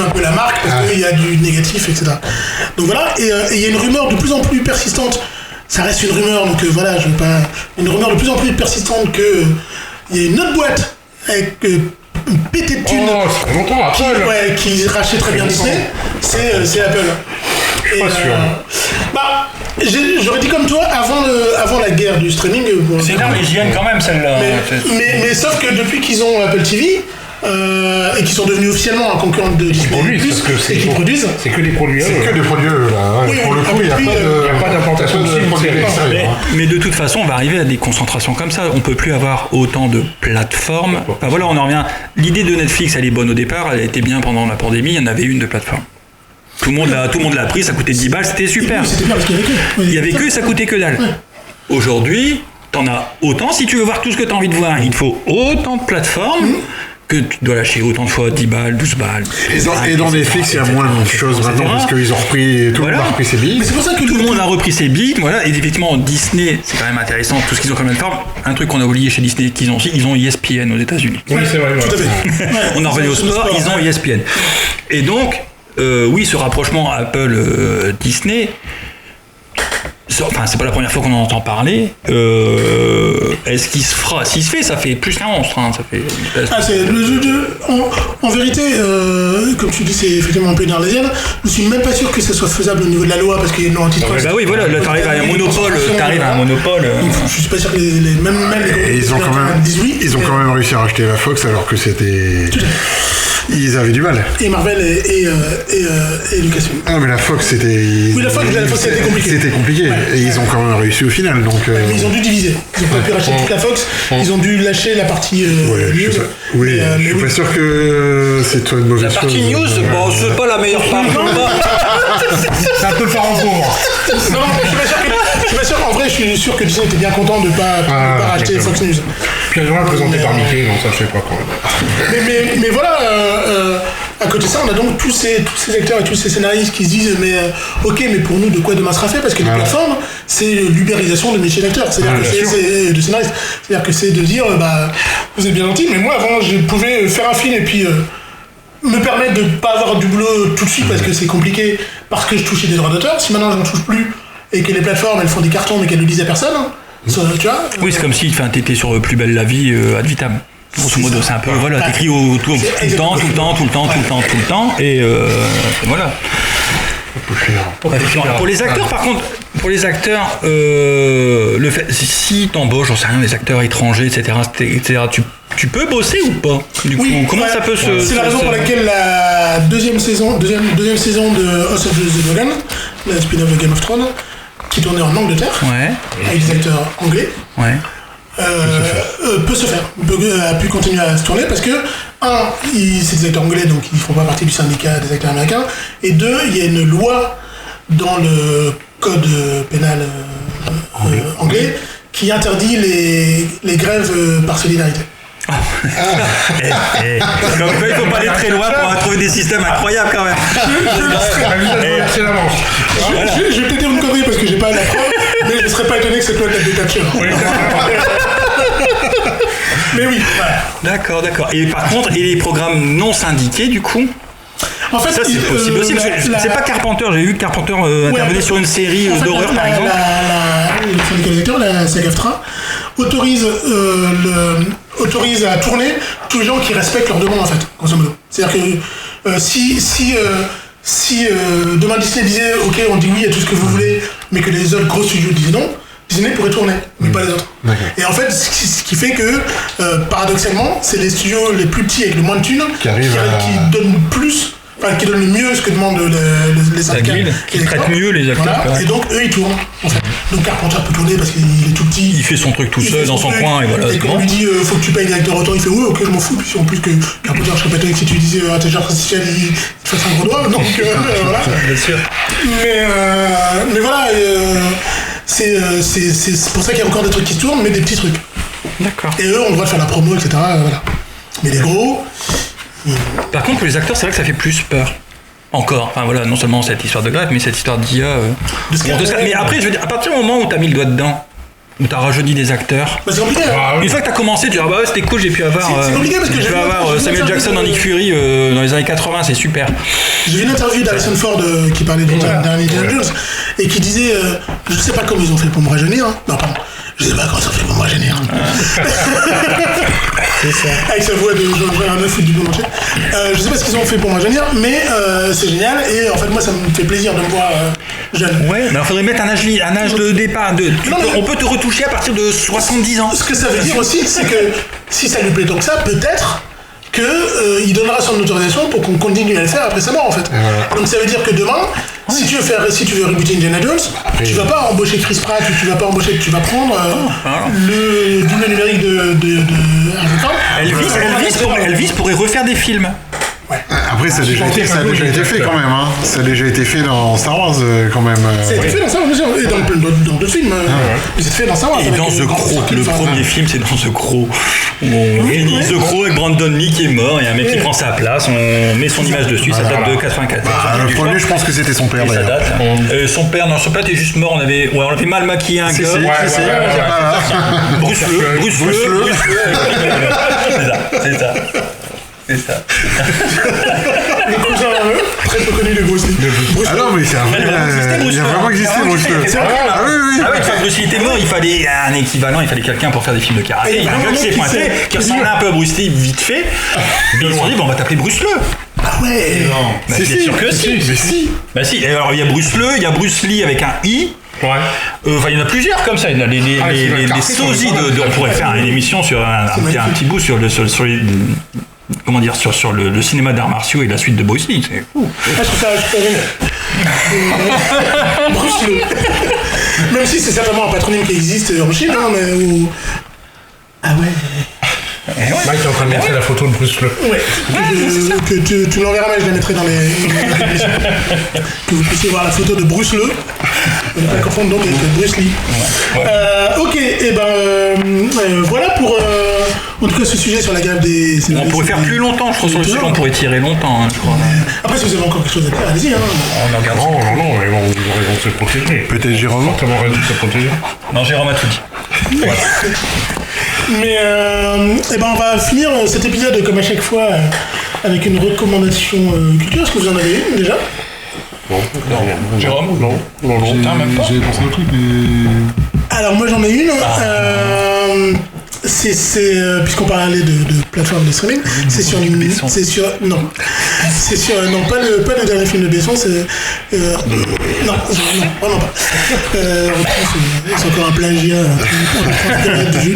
un peu la marque parce qu'il y a du négatif, etc. Donc voilà, et il y a une rumeur de plus en plus persistante. Ça reste une rumeur, donc voilà, je veux pas. Une rumeur de plus en plus persistante que il y a une autre boîte avec une pété de thunes qui rachète très bien Disney, c'est Apple. Je suis pas sûr. J'aurais dit comme toi avant la guerre du streaming. C'est une hygiène quand même celle-là. Mais sauf que depuis qu'ils ont Apple TV. Et qui sont devenus officiellement un concurrent de Disney+, et qui produisent. C'est que des produits. C'est que des produits là. Oui, pour le coup, il n'y a pas d'implantation de produits extérieurs. Mais de toute façon, on va arriver à des concentrations comme ça. On peut plus avoir autant de plateformes. Enfin voilà, on en revient. L'idée de Netflix, elle est bonne au départ. Elle était bien pendant la pandémie. Il y en avait une de plateforme. Tout le monde l'a pris. Ça coûtait 10 balles. C'était super. C'était bien parce qu'il y avait que. Il y avait que, ça coûtait que dalle. Aujourd'hui, t'en as autant. Si tu veux voir tout ce que t'as envie de voir, il te faut autant de plateformes. Que tu dois lâcher autant de fois 10 balles, 12 balles. Et dans Netflix, il y a moins de choses maintenant parce qu'ils ont repris, tout le monde a repris ses billes. Mais c'est pour ça que tout le monde a repris ses billes, voilà. Et effectivement, Disney, c'est quand même intéressant, tout ce qu'ils ont comme plateforme. Un truc qu'on a oublié chez Disney qu'ils ont aussi, ils ont ESPN aux États-Unis. Oui, c'est vrai. Tout à fait. On en revient au sport, ils ont ESPN. Et donc, oui, ce rapprochement Apple-Disney. Enfin, c'est pas la première fois qu'on en entend parler. Est-ce qu'il se fera? S'il se fait, ça fait plus qu'un monstre. Hein, ça fait... En vérité, comme tu dis, c'est effectivement un peu une arlésienne. Je suis même pas sûr que ça soit faisable au niveau de la loi parce qu'il y a une loi antitrust. Bah oui, voilà, là t'arrives à un monopole. Je suis pas sûr que même les ils ont quand même réussi à racheter la Fox alors que c'était. Ils avaient du mal. Et Marvel et Lucasfilm. Ah mais la Fox c'était. Oui, la Fox c'était compliqué. C'était compliqué. Ouais. Et ils ont quand même réussi au final. Donc, mais ils ont dû diviser. Ils ont pas pu racheter toute la Fox. Ils ont dû lâcher la partie news. Je suis pas sûr que c'est toi une mauvaise chose. La partie news, bon, c'est pas la meilleure part. C'est un peu le parent pauvre. Non, je suis pas sûr. En vrai, je suis sûr que Disney était bien content de pas racheter Fox News. Puis elles ont présenté par Mickey, non, ça je sais pas quand même. Mais voilà, à côté de ça, on a donc tous ces acteurs et tous ces scénaristes qui se disent ok, mais pour nous, de quoi demain sera fait? Parce que les plateformes, c'est l'ubérisation de métier d'acteur, c'est-à-dire que c'est de scénariste. C'est-à-dire que c'est de dire, vous êtes bien gentil, mais moi avant, je pouvais faire un film et puis me permettre de pas avoir du boulot tout de suite parce que c'est compliqué, parce que je touchais des droits d'auteur. Si maintenant je n'en touche plus et que les plateformes elles font des cartons mais qu'elles ne le disent à personne, ça, tu vois. Oui, c'est comme si t'étais sur Plus belle la vie ad vitam. Grosso modo, c'est un peu, voilà, t'écris tout le temps, et voilà. Pour les acteurs, par contre, le fait, si t'embauches, j'en sais rien, des acteurs étrangers, etc., tu peux bosser ou pas? Du coup, comment ça peut se... C'est la raison pour laquelle la deuxième saison de House of the Dragon, la spin-off de Game of Thrones, qui tournait en Angleterre, avec des acteurs anglais, peut se faire, a pu continuer à se tourner parce que, c'est des acteurs anglais donc ils ne font pas partie du syndicat des acteurs américains, et deux, il y a une loi dans le code pénal anglais qui interdit les grèves par solidarité. Comme quoi, il ne faut pas aller très loin pour trouver des systèmes incroyables quand même. C'est la manche. Je vais peut-être dire une connerie parce que j'ai pas la preuve, mais je ne serais pas étonné que c'est toi qui as Thatcher. Mais oui, voilà. D'accord. Et par contre, et les programmes non syndiqués du coup? En fait, ça c'est possible aussi. Parce que c'est pas Carpenter. J'ai vu que Carpenter intervenait sur une série d'horreur par exemple. Le syndicat des acteurs, la SAG-AFTRA, autorise à tourner tous les gens qui respectent leur demande en fait, grosso modo. C'est-à-dire que si demain Disney disait ok on dit oui à tout ce que vous voulez, mais que les autres gros studios disaient non, Disney pourrait tourner, mais pas les autres. Et en fait, ce qui fait que paradoxalement, c'est les studios les plus petits avec le moins de thunes qui donnent plus. Enfin, qui donne le mieux ce que demandent les syndicats. Qui traite mieux les acteurs. Voilà. Et donc, eux, ils tournent, en fait. Donc, Carpenter peut tourner parce qu'il est tout petit. Il fait son truc tout seul dans son coin, et voilà. Et quand on lui dit, faut que tu payes des acteurs autant, il fait, ouais, ok, je m'en fous. Puis en plus que Carpenter, je serais pas étonné que si tu lui disais, intelligence artificielle, il te fasse un gros doigt. Donc, voilà. Bien sûr. Mais voilà, c'est pour ça qu'il y a encore des trucs qui se tournent, mais des petits trucs. D'accord. Et eux, on doit faire la promo, etc. Voilà. Mais les gros. Par contre, pour les acteurs, c'est vrai que ça fait plus peur. Encore. Enfin voilà, non seulement cette histoire de greffe, mais cette histoire d'IA. Mais après, je veux dire, à partir du moment où t'as mis le doigt dedans, où t'as rajeuni des acteurs. Bah, c'est compliqué. Une fois que t'as commencé, tu dis ah bah ouais, c'était cool, j'ai pu avoir. C'est compliqué parce que j'ai pu avoir Samuel Jackson en Nick Fury dans les années 80, c'est super. J'ai vu une interview d'Harrison Ford qui parlait du dernier Indiana Jones et qui disait je sais pas comment ils ont fait pour me rajeunir. Non, pardon. Je sais pas comment ils ont fait pour me rajeunir. C'est ça. Avec sa voix de Jean-Pierre Neuf ou du Boulanger. Je sais pas ce qu'ils ont fait pour me rajeunir, mais c'est génial et en fait, moi ça me fait plaisir de me voir jeune. Ouais, mais il faudrait mettre un âge de départ. On peut te retoucher à partir de 70 ans. Ce que ça veut dire aussi, c'est que si ça lui plaît tant que ça, peut-être qu'il donnera son autorisation pour qu'on continue à le faire après sa mort en fait. Donc ça veut dire que demain, si tu veux rebooter Indiana Jones, tu vas pas embaucher Chris Pratt ou tu vas prendre le double numérique de Elvis pourrait refaire des films. Ouais. Après, ça a déjà été fait quand même. Hein. Ça a déjà été fait dans Star Wars quand même. Ça a été fait dans Star Wars, et dans d'autres films. Mais c'est fait dans Star Wars. Et dans The Crow, le premier film, c'est dans The Crow. On réunit The Crow avec Brandon Lee qui est mort, et un mec qui prend sa place, on met son image dessus, ça date de 94. Le premier, je pense que c'était son père d'ailleurs. Son père était juste mort, on avait mal maquillé un gars. Bruce Le. C'est ça. Les cousins très peu connus de Bruce Lee. Ah non, mais c'est un vrai. Il a vraiment existé, Bruce Lee. Ah oui, une fois que Bruce Lee était mort, il fallait un équivalent, il fallait quelqu'un pour faire des films de karaté. Il y a un gars qui s'est pointé, qui ressemblait un peu à Bruce Lee vite fait. Et ils se sont dit, on va t'appeler Bruce Le. Ah ouais. Non. Bien sûr que si. Mais si. Bah si. Et alors il y a Bruce Le, il y a Bruce Lee avec un I. Ouais. Enfin, il y en a plusieurs comme ça. Il y a les sosies on pourrait faire une émission sur un petit bout sur les comment dire, sur le cinéma d'arts martiaux et la suite de Bruce Lee. C'est fou. Je trouve ça Bruce Lee. Même si c'est certainement un patronyme qui existe en Chine, hein, mais où... Ah ouais. Mike est en train de mettre la photo de Bruce Lee. Ouais. Que tu l'enverras, mais je la mettrai dans les émissions. Que vous puissiez voir la photo de Bruce Lee. On ne pas confondre donc avec Bruce Lee. Ok, et voilà pour en tout cas ce sujet sur la grève des. On pourrait faire plus longtemps, je crois, sur le sujet, on pourrait tirer longtemps, hein, je crois. Après, si vous avez encore quelque chose à dire, allez-y. Hein. On regarde. Non, mais bon, ils ont raison de se protéger. Peut-être Jérôme. Fortement raison de se protéger. Non, Jérôme a tout dit. Voilà. Mais on va finir cet épisode comme à chaque fois avec une recommandation culture. Est-ce que vous en avez une déjà? Non. Jérôme? Non. J'ai pensé au truc, mais. Alors moi j'en ai une. Puisqu'on parlait de plateforme de streaming, c'est sur pas le dernier film de Besson, c'est non, vraiment pas. C'est encore un plagiat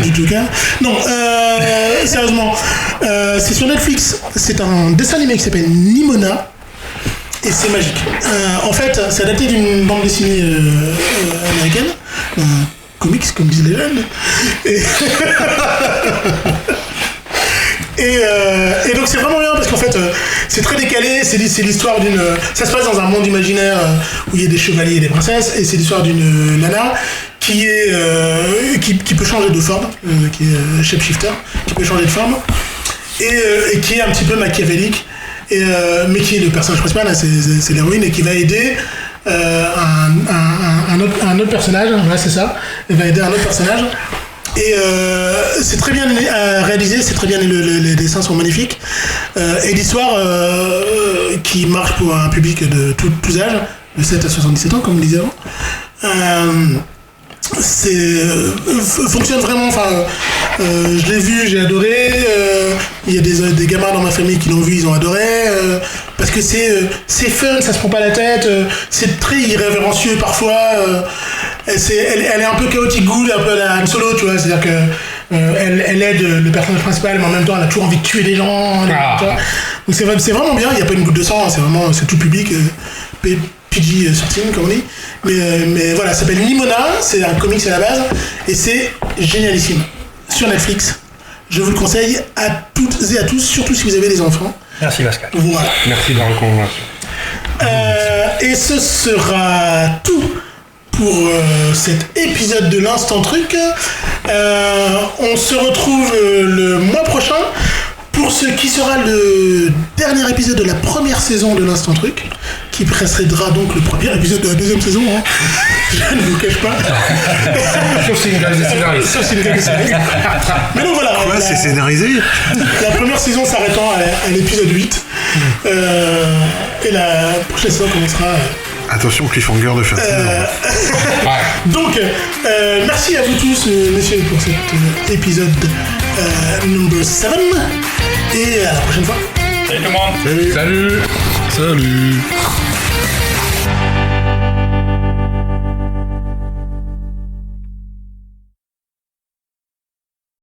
du Joker. Non, sérieusement, c'est sur Netflix. C'est un dessin animé qui s'appelle Nimona. Et c'est magique. En fait, c'est adapté d'une bande dessinée américaine, comics comme disent les jeunes. Et donc c'est vraiment bien parce qu'en fait c'est très décalé, c'est l'histoire d'une... Ça se passe dans un monde imaginaire où il y a des chevaliers et des princesses, et c'est l'histoire d'une nana qui peut changer de forme, qui est shapeshifter, qui peut changer de forme, et qui est un petit peu machiavélique. Mais qui est le personnage principal, là, c'est l'héroïne, et qui va aider un autre personnage, ouais, c'est ça, elle va aider un autre personnage Et c'est très bien réalisé, c'est très bien, les dessins sont magnifiques. Et l'histoire qui marche pour un public de tous âges, de 7 à 77 ans, comme on disait avant. Fonctionne vraiment, enfin je l'ai vu, j'ai adoré. Il y a des gamins dans ma famille qui l'ont vu, ils ont adoré, parce que c'est fun, ça se prend pas la tête, c'est très irrévérencieux parfois, elle est un peu chaotique good, un peu la Han Solo, tu vois, c'est-à-dire que elle aide le personnage principal, mais en même temps elle a toujours envie de tuer des gens, tu vois. Donc c'est vraiment bien, il n'y a pas une goutte de sang, c'est tout public, PG-13 comme on dit, mais voilà, ça s'appelle Nimona, c'est un comics à la base, et c'est génialissime, sur Netflix. Je vous le conseille à toutes et à tous, surtout si vous avez des enfants. Merci Pascal. Voilà. Merci de la recommandation. Et ce sera tout pour cet épisode de l'Instant Truc. On se retrouve le mois prochain pour ce qui sera le dernier épisode de la première saison de l'Instant Truc, qui précédera donc le premier épisode de la deuxième saison. Hein. Je ne vous cache pas. Sauf si une grève des scénaristes. Mais donc voilà. Quoi, c'est scénarisé? La première saison s'arrêtant à l'épisode 8. Et la prochaine saison commencera... Attention, cliffhanger de fin de saison. Donc, merci à vous tous, messieurs, pour cet épisode number 7. Et à la prochaine fois. Salut tout le monde. Salut. Salut.